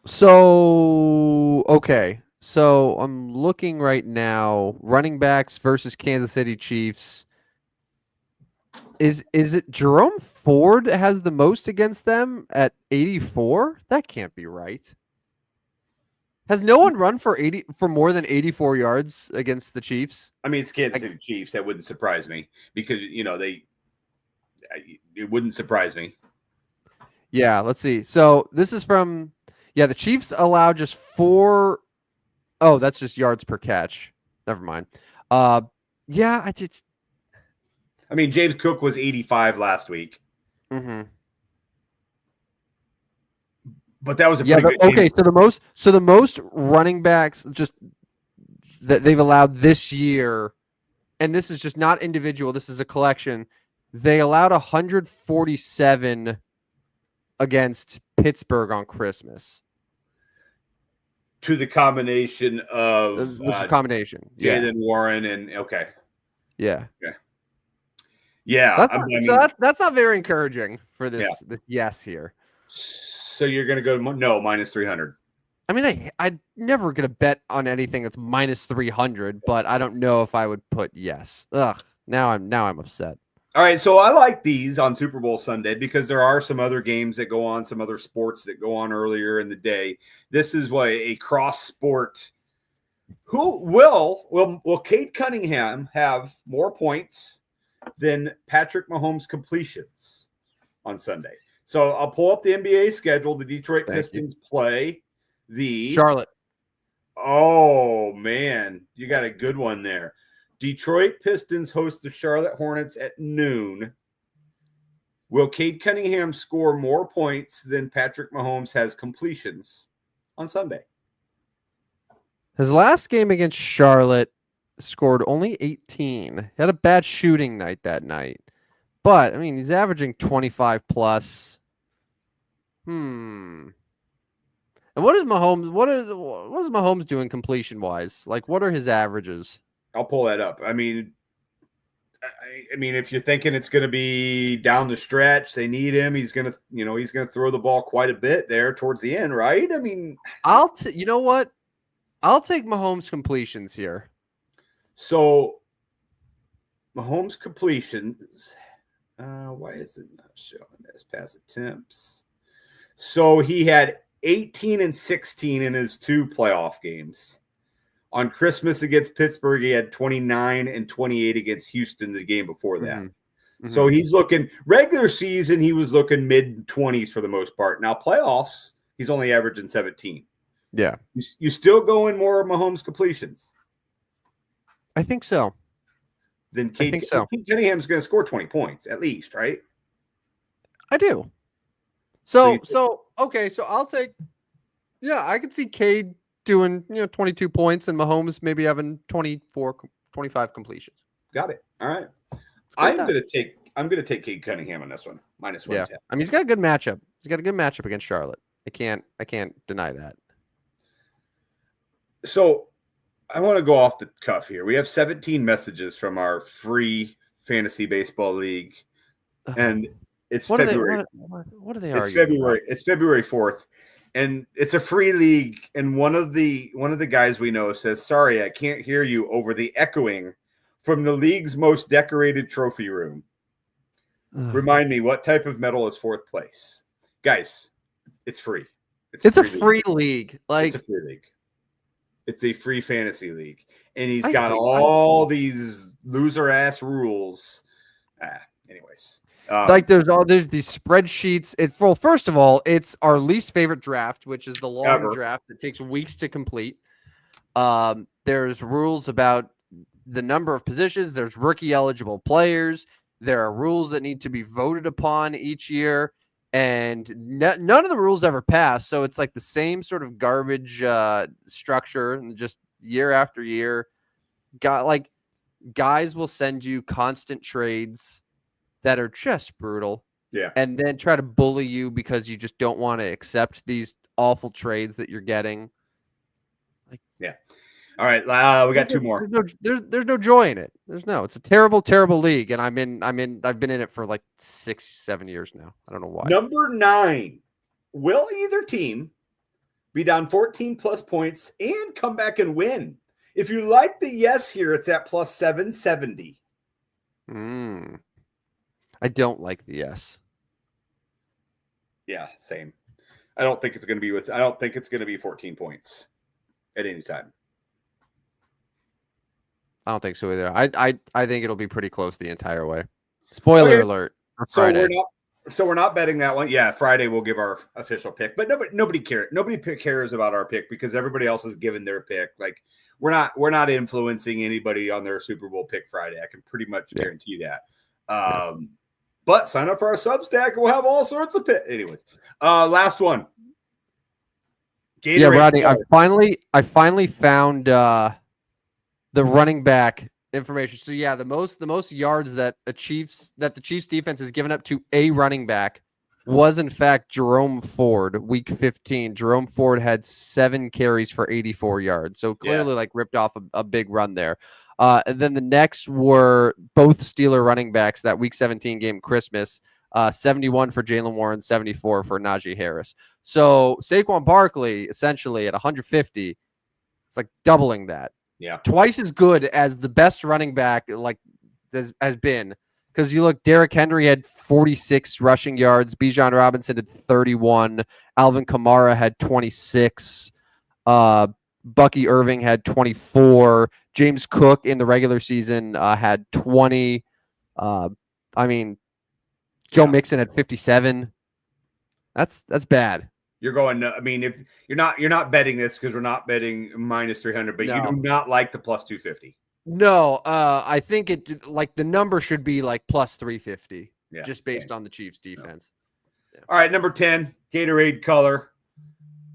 So, okay. So I'm looking right now. Running backs versus Kansas City Chiefs. Is it Jerome Ford has the most against them at 84? That can't be right. Has no one run for more than 84 yards against the Chiefs? I mean, it's Kansas City Chiefs. That wouldn't surprise me because it wouldn't surprise me. Yeah, let's see. So this is from the Chiefs allow just 4. Oh, that's just yards per catch. Never mind. Yeah, I mean, James Cook was 85 last week. Mm-hmm. But that was a pretty good okay. game. So the most running backs just that they've allowed this year, and this is just not individual. This is a collection. They allowed 147 against Pittsburgh on Christmas. To the combination of which is a combination. Jaylen Warren and okay. Yeah. Okay. Yeah. That's not very encouraging for this yes here. So you're going to go minus 300. I mean, I'm never going to bet on anything that's minus 300, but I don't know if I would put yes. Ugh. Now I'm upset. All right, so I like these on Super Bowl Sunday because there are some other games that go on, some other sports that go on earlier in the day. This is a cross sport. Who will Cade Cunningham have more points than Patrick Mahomes completions on Sunday? So I'll pull up the NBA schedule. The Detroit Pistons play the Charlotte. Oh man, you got a good one there. Detroit Pistons host the Charlotte Hornets at noon. Will Cade Cunningham score more points than Patrick Mahomes has completions on Sunday? His last game against Charlotte scored only 18. He had a bad shooting night that night. But, I mean, he's averaging 25 plus. And what is Mahomes? What is Mahomes doing completion wise? Like, what are his averages? I'll pull that up. I mean, if you're thinking it's going to be down the stretch, they need him. He's going to throw the ball quite a bit there towards the end, right? I mean, you know what? I'll take Mahomes completions here. So, Mahomes completions. Why is it not showing this pass attempts? So he had 18 and 16 in his 2 playoff games. On Christmas against Pittsburgh, he had 29 and 28 against Houston the game before that. Mm-hmm. So he's looking regular season, he was looking mid-20s for the most part. Now playoffs, he's only averaging 17. Yeah. You still going more Mahomes completions? I think so. Then Cade Cunningham's going to score 20 points at least, right? I do. So I'll take I could see Cade doing 22 points and Mahomes maybe having 24 25 completions. Got it. All right. I'm going to take Cade Cunningham on this one. Minus 110. I mean, he's got a good matchup. He's got a good matchup against Charlotte. I can't deny that. So, I want to go off the cuff here. We have 17 messages from our free fantasy baseball league, and it's February. What are they arguing? It's February 4th, and it's a free league. And one of the guys we know says, "Sorry, I can't hear you over the echoing from the league's most decorated trophy room. Remind me, what type of medal is 4th place, guys? It's free. It's a free league. It's a free league. It's a free fantasy league, and he's got all these loser ass rules. Anyways, there's these spreadsheets. First of all, it's our least favorite draft, which is the long draft that takes weeks to complete. There's rules about the number of positions. There's rookie eligible players. There are rules that need to be voted upon each year. And none of the rules ever pass. So it's like the same sort of garbage structure and just year after year. Guys will send you constant trades that are just brutal. Yeah. And then try to bully you because you just don't want to accept these awful trades that you're getting. Yeah. All right. We got two more. There's no joy in it. It's a terrible, terrible league. And I've been in it for like 6-7 years now. I don't know why. Number 9. Will either team be down 14 plus points and come back and win? If you like the yes here, it's at plus 770. I don't like the yes. Yeah, same. I don't think it's going to be 14 points at any time. I don't think so either. I think it'll be pretty close the entire way. Spoiler alert. So we're not betting that one. Yeah, Friday we'll give our official pick, but nobody cares. Nobody cares about our pick because everybody else has given their pick. Like we're not influencing anybody on their Super Bowl pick Friday. I can pretty much guarantee that. But sign up for our Substack and we'll have all sorts of picks. Anyways, last one. Gatorade. Yeah, Rodney, I finally found the running back information. So yeah, the most yards that the Chiefs defense has given up to a running back was in fact Jerome Ford, week 15. Jerome Ford had 7 carries for 84 yards. So clearly ripped off a big run there. And then the next were both Steeler running backs that week 17 game Christmas, 71 for Jaylen Warren, 74 for Najee Harris. So Saquon Barkley essentially at 150, it's like doubling that. Yeah. Twice as good as the best running back has been. Because you look, Derrick Henry had 46 rushing yards. Bijan Robinson had 31. Alvin Kamara had 26. Bucky Irving had 24. James Cook in the regular season had 20. Joe Mixon had 57. That's bad. You're going. If you're not betting this because we're not betting minus 300, but you do not like the plus 250. No, I think the number should be like plus 350, just based on the Chiefs' defense. Yeah. All right, number 10, Gatorade color,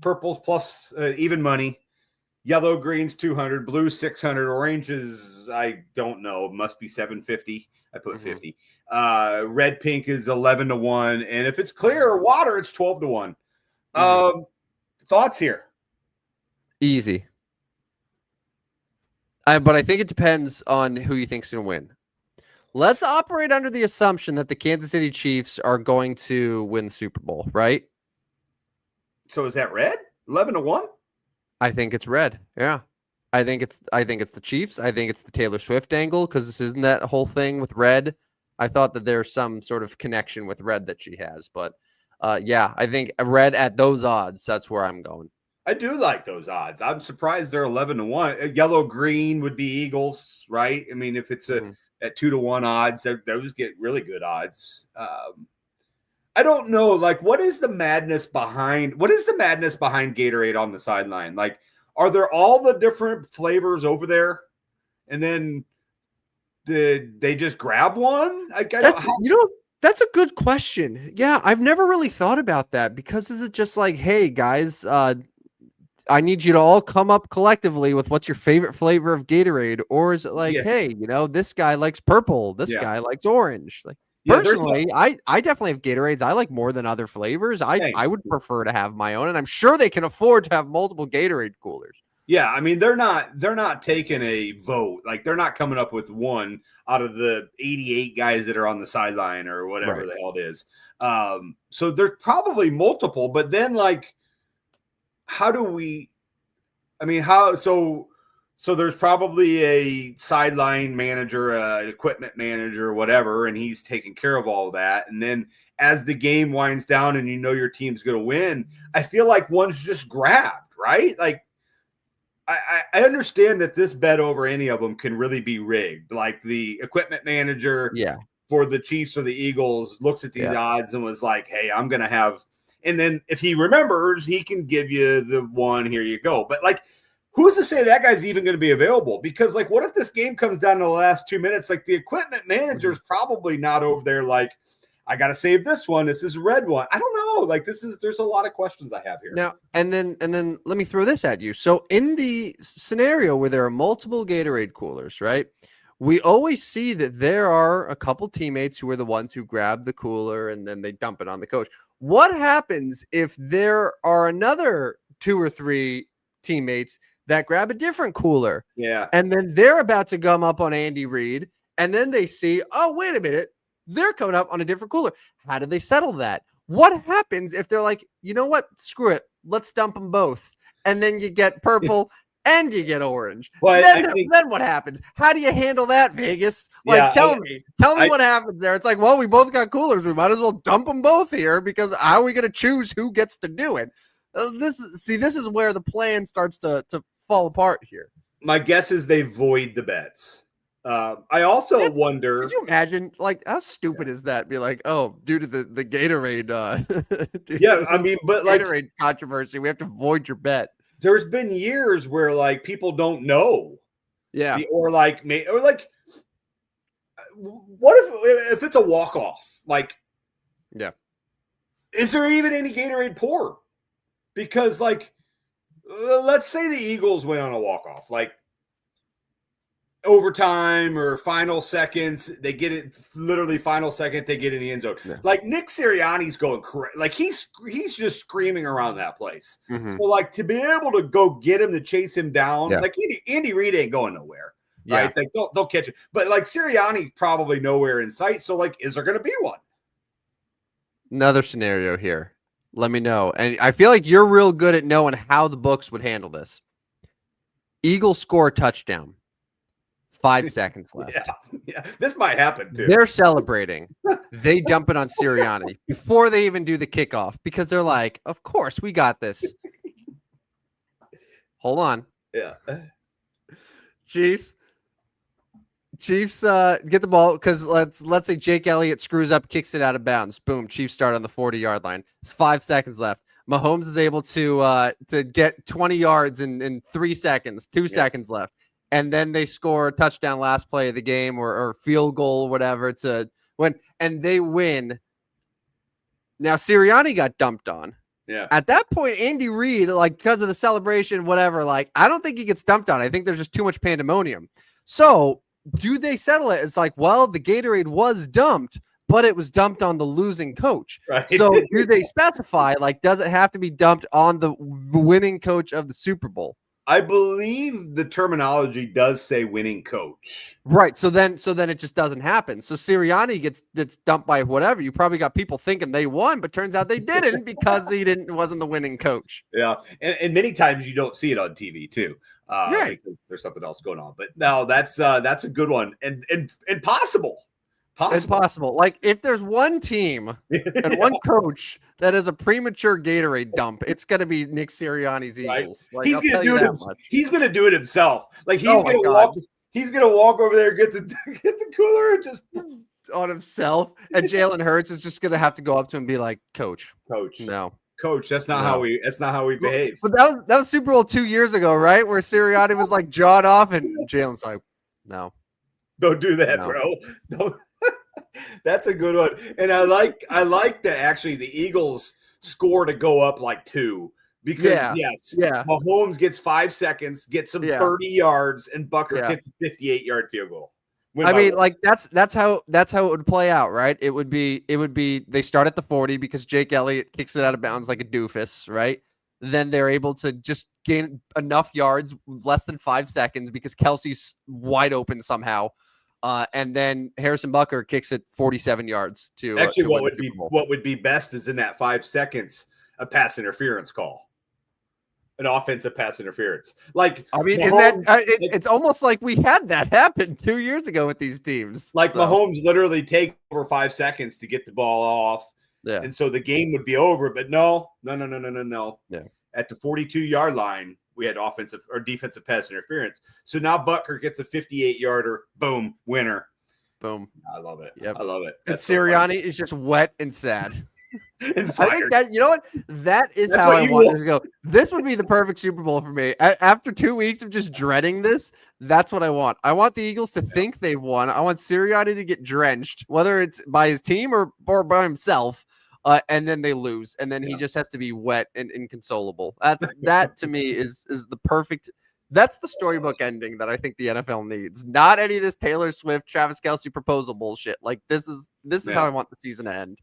purple's plus even money, yellow green's 200, blue 600, orange is I don't know, must be 750. I put 50. Red pink is 11-1, and if it's clear or water, it's 12-1. Thoughts here? Easy. But I think it depends on who you think's going to win. Let's operate under the assumption that the Kansas City Chiefs are going to win the Super Bowl, right? So is that red? 11-1? I think it's red. Yeah. I think it's the Chiefs. I think it's the Taylor Swift angle because this isn't that whole thing with red. I thought that there's some sort of connection with red that she has, but I think red at those odds, that's where I'm going. I do like those odds. I'm surprised they're 11-1. Yellow green would be Eagles, right? I mean, if it's at 2-1 odds, those get really good odds. I don't know. Like, what is the madness behind Gatorade on the sideline? Like, are there all the different flavors over there, and then did they just grab one? That's a good question. Yeah, I've never really thought about that because is it just like, hey guys, I need you to all come up collectively with what's your favorite flavor of Gatorade, or is it like, hey, this guy likes purple, this guy likes orange. Like personally, I definitely have Gatorades I like more than other flavors. I would prefer to have my own, and I'm sure they can afford to have multiple Gatorade coolers. Yeah, I mean they're not taking a vote. Like they're not coming up with one out of the 88 guys that are on the sideline or whatever the hell it is. So there's probably multiple, but then like how do we so there's probably a sideline manager, an equipment manager, whatever, and he's taking care of all of that. And then as the game winds down and your team's going to win, I feel like one's just grabbed, right? Like I understand that this bet over any of them can really be rigged. Like the equipment manager for the Chiefs or the Eagles looks at these odds and was like, hey, I'm going to have – and then if he remembers, he can give you the one, here you go. But, like, who's to say that guy's even going to be available? Because, like, what if this game comes down to the last 2 minutes? Like, the equipment manager is probably not over there like, I got to save this one. This is a red one. I don't know. Like there's a lot of questions I have here. Now, and then let me throw this at you. So in the scenario where there are multiple Gatorade coolers, right? we always see that there are a couple teammates who are the ones who grab the cooler and then they dump it on the coach. What happens if there are another 2 or 3 teammates that grab a different cooler? Yeah. And then they're about to gum up on Andy Reid. And then they see, oh, wait a minute. They're coming up on a different cooler. How do they settle that? What happens if they're like, you know what? Screw it. Let's dump them both. And then you get purple and you get orange. Well, then what happens? How do you handle that, Vegas? Like, tell me what happens there. It's like, well, we both got coolers. We might as well dump them both here because how are we going to choose who gets to do it? This is where the plan starts to fall apart here. My guess is they void the bets. I also wonder. Could you imagine, like, how stupid is that? Be like, oh, due to the Gatorade, but like Gatorade controversy, we have to void your bet. There's been years where like people don't know, or what if it's a walk off? Like, is there even any Gatorade pour? Because like, let's say the Eagles went on a walk off, like. Overtime or final seconds, they get it. Literally final second, they get in the end zone. Yeah. Like Nick Sirianni's going crazy. Like he's just screaming around that place. Mm-hmm. So like to be able to go get him to chase him down, like Andy Reid ain't going nowhere, right? Like they'll catch it. But like Sirianni probably nowhere in sight. So like, is there going to be one? Another scenario here. Let me know. And I feel like you're real good at knowing how the books would handle this. Eagles score a touchdown. 5 seconds left. Yeah, this might happen too. They're celebrating. They dump it on Sirianni before they even do the kickoff because they're like, of course, we got this. Hold on. Yeah. Chiefs get the ball because let's say Jake Elliott screws up, kicks it out of bounds. Boom, Chiefs start on the 40-yard line. It's 5 seconds left. Mahomes is able to get 20 yards in 3 seconds, 2 seconds left. And then they score a touchdown last play of the game or field goal or whatever to win. And they win. Now, Sirianni got dumped on. Yeah. At that point, Andy Reid, like, because of the celebration, whatever, like, I don't think he gets dumped on. I think there's just too much pandemonium. So, do they settle it? It's like, well, the Gatorade was dumped, but it was dumped on the losing coach. Right. So, do they specify, like, does it have to be dumped on the winning coach of the Super Bowl? I believe the terminology does say winning coach. Right. So then it just doesn't happen. So Sirianni gets dumped by whatever. You probably got people thinking they won, but turns out they didn't because wasn't the winning coach. Yeah. And many times you don't see it on TV too. Right. Because there's something else going on. But no, that's a good one. And possible. It's possible. Like if there's one team and one coach that is a premature Gatorade dump, it's going to be Nick Sirianni's Eagles. Right. Like, he's going to do it himself. Like he's going to walk. He's going to walk over there, get the cooler, and just on himself. And Jalen Hurts is just going to have to go up to him and be like, "Coach, no, Coach, that's not how we behave." But that was Super Bowl 2 years ago, right? Where Sirianni was like jawed off, and Jalen's like, "No, don't do that, bro. Don't." That's a good one. And I like that actually the Eagles score to go up like 2 because Mahomes gets 5 seconds, gets some 30 yards, and Bucker hits a 58-yard field goal. I mean, like that's how it would play out, right? It would be they start at the 40 because Jake Elliott kicks it out of bounds like a doofus, right? Then they're able to just gain enough yards, less than 5 seconds, because Kelsey's wide open somehow. And then Harrison Butker kicks it 47 yards to actually to what would be best is in that 5 seconds a pass interference call, an offensive pass interference. Like I mean, it's almost like we had that happen 2 years ago with these teams. Like Mahomes literally take over 5 seconds to get the ball off, and so the game would be over. But no. Yeah, at the 42-yard line. We had offensive or defensive pass interference. So now Butker gets a 58-yarder. Boom, winner. Boom. I love it. Yep. I love it. And Sirianni is just wet and sad. And I think that, you know what? That's how I want it to go. This would be the perfect Super Bowl for me. After 2 weeks of just dreading this, that's what I want. I want the Eagles to think they've won. I want Sirianni to get drenched, whether it's by his team or by himself. And then they lose, and then he just has to be wet and inconsolable. That to me is the perfect That's the storybook ending that I think the NFL needs. Not any of this Taylor Swift, Travis Kelce proposal bullshit. Like this is how I want the season to end.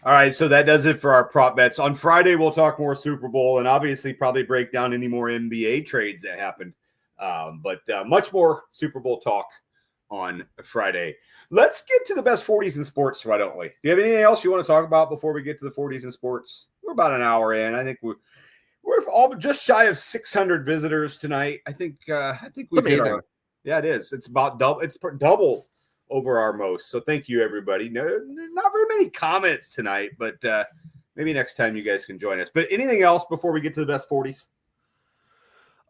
All right, so that does it for our prop bets. On Friday, we'll talk more Super Bowl and obviously probably break down any more NBA trades that happened. But much more Super Bowl talk on Friday. Let's get to the best 40s in sports, why don't we? Do you have anything else you want to talk about before we get to the 40s in sports? We're about an hour in. I think we're all just shy of 600 visitors tonight. I think we've hit our, yeah, it is. It's about double. It's double over our most. So thank you, everybody. No, not very many comments tonight, but maybe next time you guys can join us. But anything else before we get to the best 40s?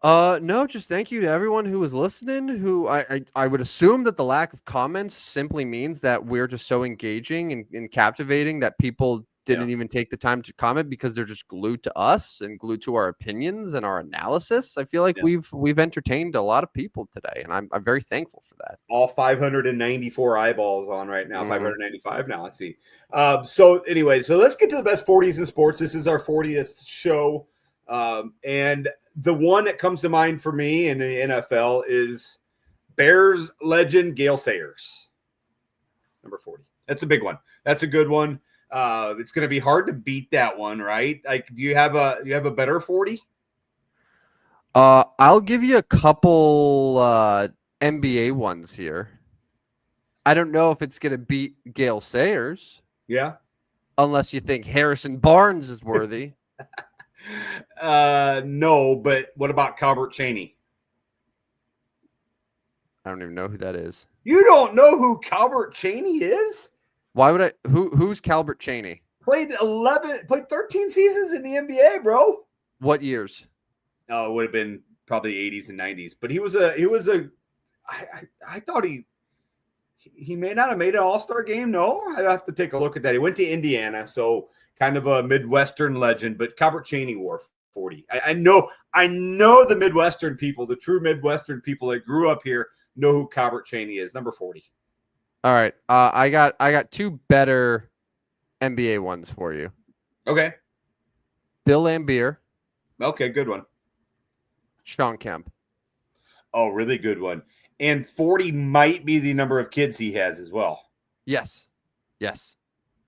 No, just thank you to everyone who was listening. Who I would assume that the lack of comments simply means that we're just so engaging and captivating that people didn't even take the time to comment because they're just glued to us and glued to our opinions and our analysis. I feel like we've entertained a lot of people today, and I'm very thankful for that. All 594 eyeballs on right now, 595 now. Let's see. So anyway, so let's get to the best 40s in sports. This is our 40th show, and the one that comes to mind for me in the NFL is Bears legend Gale Sayers, number 40. That's a big one. That's a good one. It's going to be hard to beat that one, right? Like, do you have a better 40? I'll give you a couple NBA ones here. I don't know if it's going to beat Gale Sayers. Yeah. Unless you think Harrison Barnes is worthy. No, but what about Calbert Cheaney? I don't even know who that is. You don't know who Calbert Cheaney is? Why would I? Who's Calbert Cheaney? Played 13 seasons in the NBA, bro. What years? Oh, it would have been probably 80s and 90s. But I thought he may not have made an All-Star game. No, I'd have to take a look at that. He went to Indiana, so kind of a Midwestern legend. But Calbert Cheaney wore 40. I know the Midwestern people, the true Midwestern people that grew up here, know who Calbert Cheaney is. Number 40. All right. I got two better NBA ones for you. Okay. Bill Laimbeer. Okay, good one. Sean Kemp. Oh, really good one. And 40 might be the number of kids he has as well. Yes.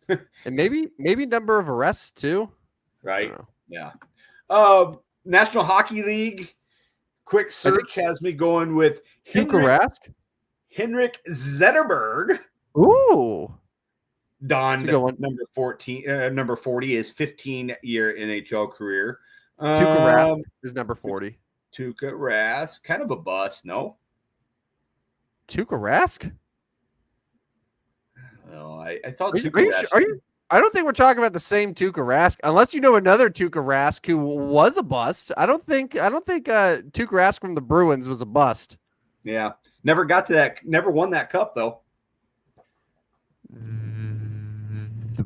And maybe number of arrests too. Right. Yeah. National Hockey League. Quick search has me going with Henrik Zetterberg. Ooh. Donned number 14. Number 40 is 15-year NHL career. Tuukka Rask is number 40. Tuukka Rask, kind of a bust, no? Tuukka Rask? Oh, I thought. Are you? I don't think we're talking about the same Tuukka Rask, unless you know another Tuukka Rask who was a bust. I don't think Tuukka Rask from the Bruins was a bust. Yeah, never got to that. Never won that cup though.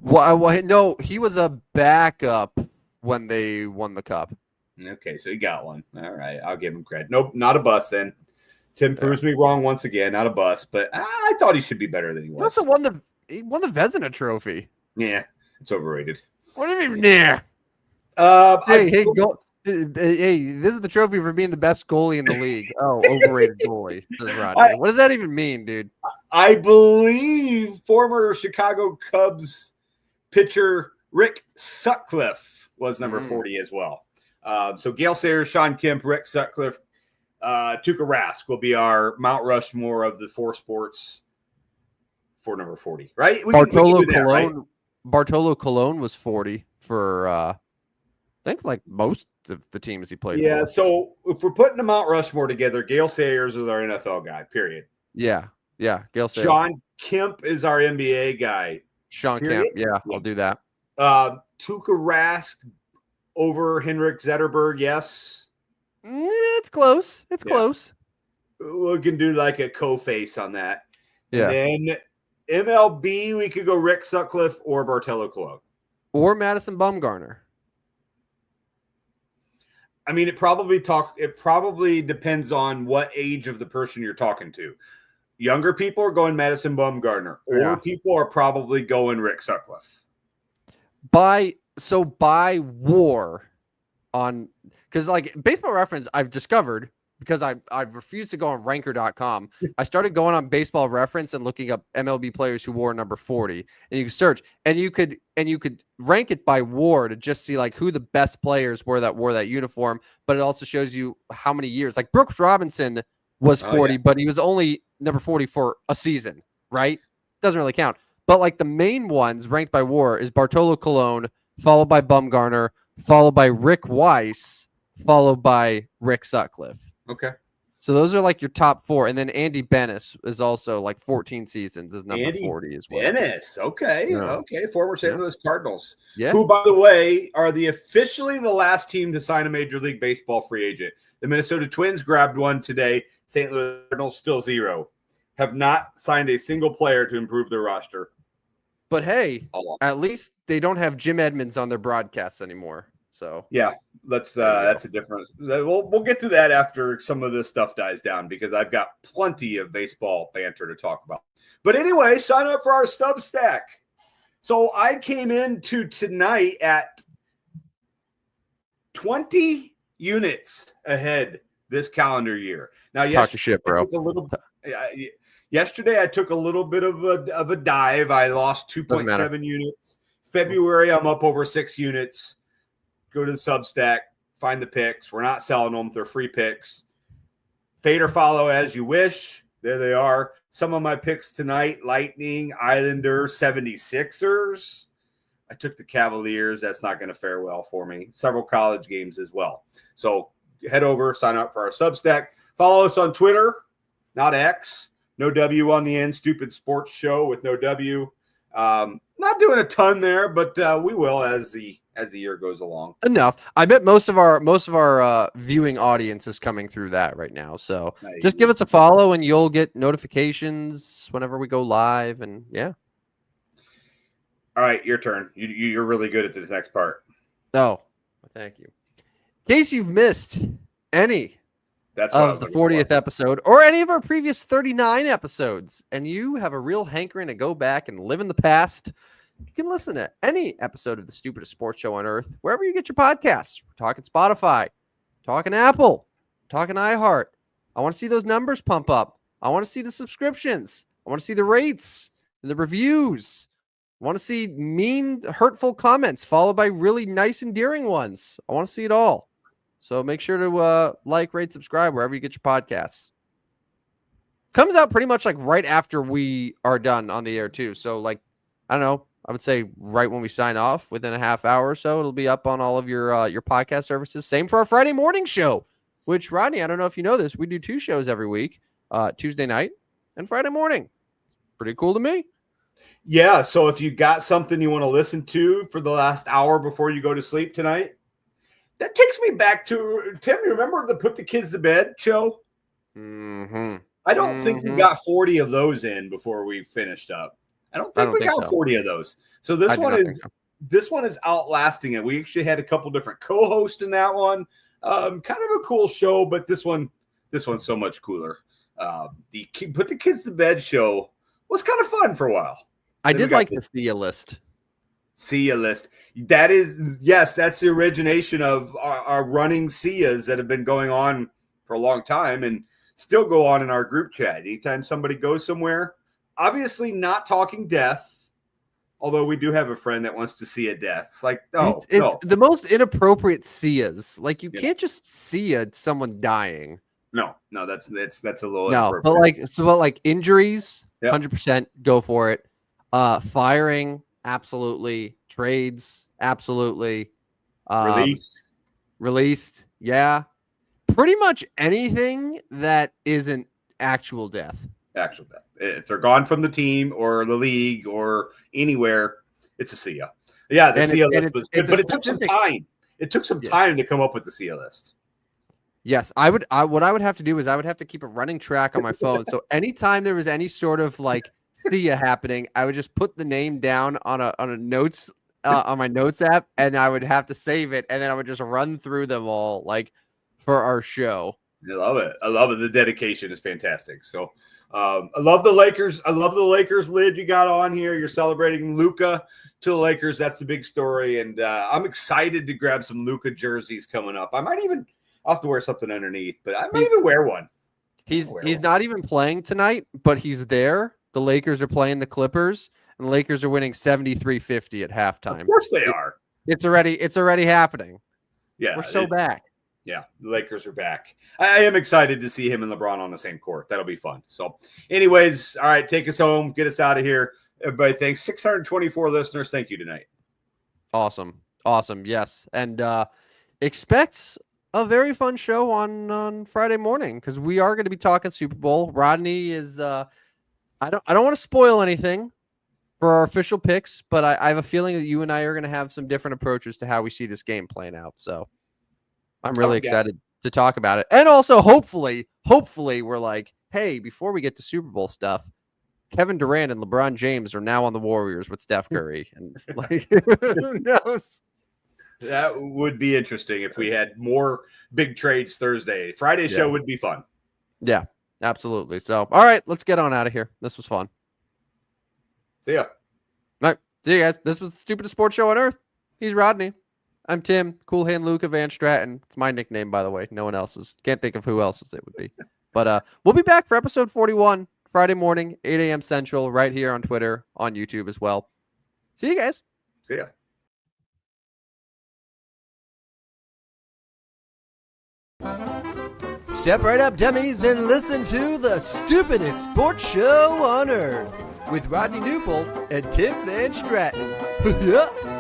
Well, no, he was a backup when they won the cup. Okay, so he got one. All right, I'll give him credit. Nope, not a bust then. Tim proves me wrong once again. Not a bust, but I thought he should be better than he was. He also won the Vezina Trophy. Yeah, it's overrated. What do you mean? Yeah. Hey, this is the trophy for being the best goalie in the league. Oh, overrated goalie, says Rodney. What does that even mean, dude? I believe former Chicago Cubs pitcher Rick Sutcliffe was number 40 as well. So Gale Sayers, Sean Kemp, Rick Sutcliffe, Tuukka Rask will be our Mount Rushmore of the four sports for number 40, right? Bartolo Colon was 40 for I think like most of the teams he played for. Yeah, so if we're putting the Mount Rushmore together, Gale Sayers is our NFL guy, period. Yeah, Gale Sayers. Sean Kemp is our NBA guy. Sean Kemp, yeah, I'll do that. Tuukka Rask over Henrik Zetterberg, yes. It's close. It's close. We can do like a co-face on that. Yeah. And then MLB, we could go Rick Sutcliffe or Bartolo Colon. Or Madison Bumgarner. I mean, it probably depends on what age of the person you're talking to. Younger people are going Madison Bumgarner. Older people are probably going Rick Sutcliffe. By WAR on, because like Baseball Reference, I've discovered because I refused to go on ranker.com. I started going on Baseball Reference and looking up MLB players who wore number 40. And you could search and you could rank it by WAR to just see like who the best players were that wore that uniform, but it also shows you how many years. Like Brooks Robinson was 40, but he was only number 40 for a season, right? Doesn't really count. But like the main ones ranked by WAR is Bartolo Colon, followed by Bumgarner, followed by Rick Weiss, followed by Rick Sutcliffe. Okay. So those are like your top 4. And then Andy Bennis is also like 14 seasons is number 40 as well. Bennis. Okay. Yeah. Okay. Former St. Louis Cardinals. Yeah. Who, by the way, are officially the last team to sign a Major League Baseball free agent. The Minnesota Twins grabbed one today. St. Louis Cardinals still 0. Have not signed a single player to improve their roster. But hey, at least they don't have Jim Edmonds on their broadcasts anymore. So yeah, that's a difference. We'll get to that after some of this stuff dies down because I've got plenty of baseball banter to talk about. But anyway, sign up for our Substack. So I came into tonight at 20 units ahead this calendar year. Now, talk your shit, bro. Yesterday I took a little bit of a dive. I lost 2.7 units. February I'm up over 6 units. Go to the Substack, find the picks. We're not selling them. They're free picks. Fade or follow as you wish. There they are. Some of my picks tonight, Lightning, Islanders, 76ers. I took the Cavaliers. That's not going to fare well for me. Several college games as well. So head over, sign up for our Substack. Follow us on Twitter, not X. No W on the end. Stupid Sports Show with no W. Not doing a ton there, but we will as the year goes along. Enough. I bet most of our viewing audience is coming through that right now. So just give us a follow, and you'll get notifications whenever we go live. And yeah. All right, your turn. You're really good at this next part. Oh, thank you. In case you've missed any of the 40th episode or any of our previous 39 episodes, and you have a real hankering to go back and live in the past, you can listen to any episode of the Stupidest Sports Show on Earth, wherever you get your podcasts. We're talking Spotify, talking Apple, talking iHeart. I want to see those numbers pump up. I want to see the subscriptions. I want to see the rates and the reviews. I want to see mean, hurtful comments followed by really nice, endearing ones. I want to see it all. So make sure to like, rate, subscribe wherever you get your podcasts. Comes out pretty much like right after we are done on the air too. So like, I don't know, I would say right when we sign off, within a half hour or so, it'll be up on all of your podcast services. Same for our Friday morning show, which Rodney, I don't know if you know this, we do 2 shows every week, Tuesday night and Friday morning. Pretty cool to me. Yeah. So if you got something you want to listen to for the last hour before you go to sleep tonight, that takes me back to, Tim, you remember the Put the Kids to Bed show? Mm-hmm. I don't think we got 40 of those in before we finised up. I don't think we got 40 of those. So this one is outlasting it. We actually had a couple different co-hosts in that one. Kind of a cool show, but this one's so much cooler. The Put the Kids to Bed show was kind of fun for a while. I did like the See Ya list. See Ya list. That is, yes, that's the origination of our running See-Yas that have been going on for a long time and still go on in our group chat. Anytime somebody goes somewhere, obviously not talking death, although we do have a friend that wants to see a death. It's like, it's the most inappropriate See-Yas. Like you can't just see someone dying. No, that's a little inappropriate. But like injuries, 100% go for it. Firing, absolutely. Trades, absolutely. Released, yeah. Pretty much anything that isn't actual death. Actual death. If they're gone from the team or the league or anywhere, it's a See Ya. Yeah, the See Ya list was good, but it took some time. It took some time to come up with the See Ya list. Yes, what I would have to do is I would have to keep a running track on my phone. So anytime there was any sort of like See Ya happening, I would just put the name down on a notes on my notes app, and I would have to save it, and then I would just run through them all like for our show. I love it. The dedication is fantastic. So I love the Lakers. I love the Lakers lid you got on here. You're celebrating Luka to the Lakers. That's the big story, and I'm excited to grab some Luka jerseys coming up. I might even I'll have to wear something underneath, but I might even wear one. He's not even playing tonight, but he's there. The Lakers are playing the Clippers, and the Lakers are winning 73-50 at halftime. Of course they are. It's already happening. Yeah, we're so back. Yeah, the Lakers are back. I am excited to see him and LeBron on the same court. That'll be fun. So, anyways, all right, take us home. Get us out of here. Everybody, thanks. 624 listeners. Thank you tonight. Awesome. Yes. And expect a very fun show on Friday morning because we are going to be talking Super Bowl. Rodney is I don't want to spoil anything for our official picks, but I have a feeling that you and I are going to have some different approaches to how we see this game playing out. So I'm really excited to talk about it. And also hopefully we're like, hey, before we get to Super Bowl stuff, Kevin Durant and LeBron James are now on the Warriors with Steph Curry. And like, who knows? That would be interesting if we had more big trades Thursday. Friday's show would be fun. Yeah, absolutely. So, all right, let's get on out of here. This was fun. See ya. All right, see you guys. This was the Stupidest Sports Show on Earth. He's Rodney. I'm Tim. Cool Hand Luca Van Stratton. It's my nickname, by the way. No one else's. Can't think of who else's it would be. But we'll be back for episode 41 Friday morning, 8 a.m. Central, right here on Twitter, on YouTube as well. See you guys. See ya. Step right up, dummies, and listen to the Stupidest Sports Show on Earth with Rodney Newbold and Tim Van Stratton. Yeah.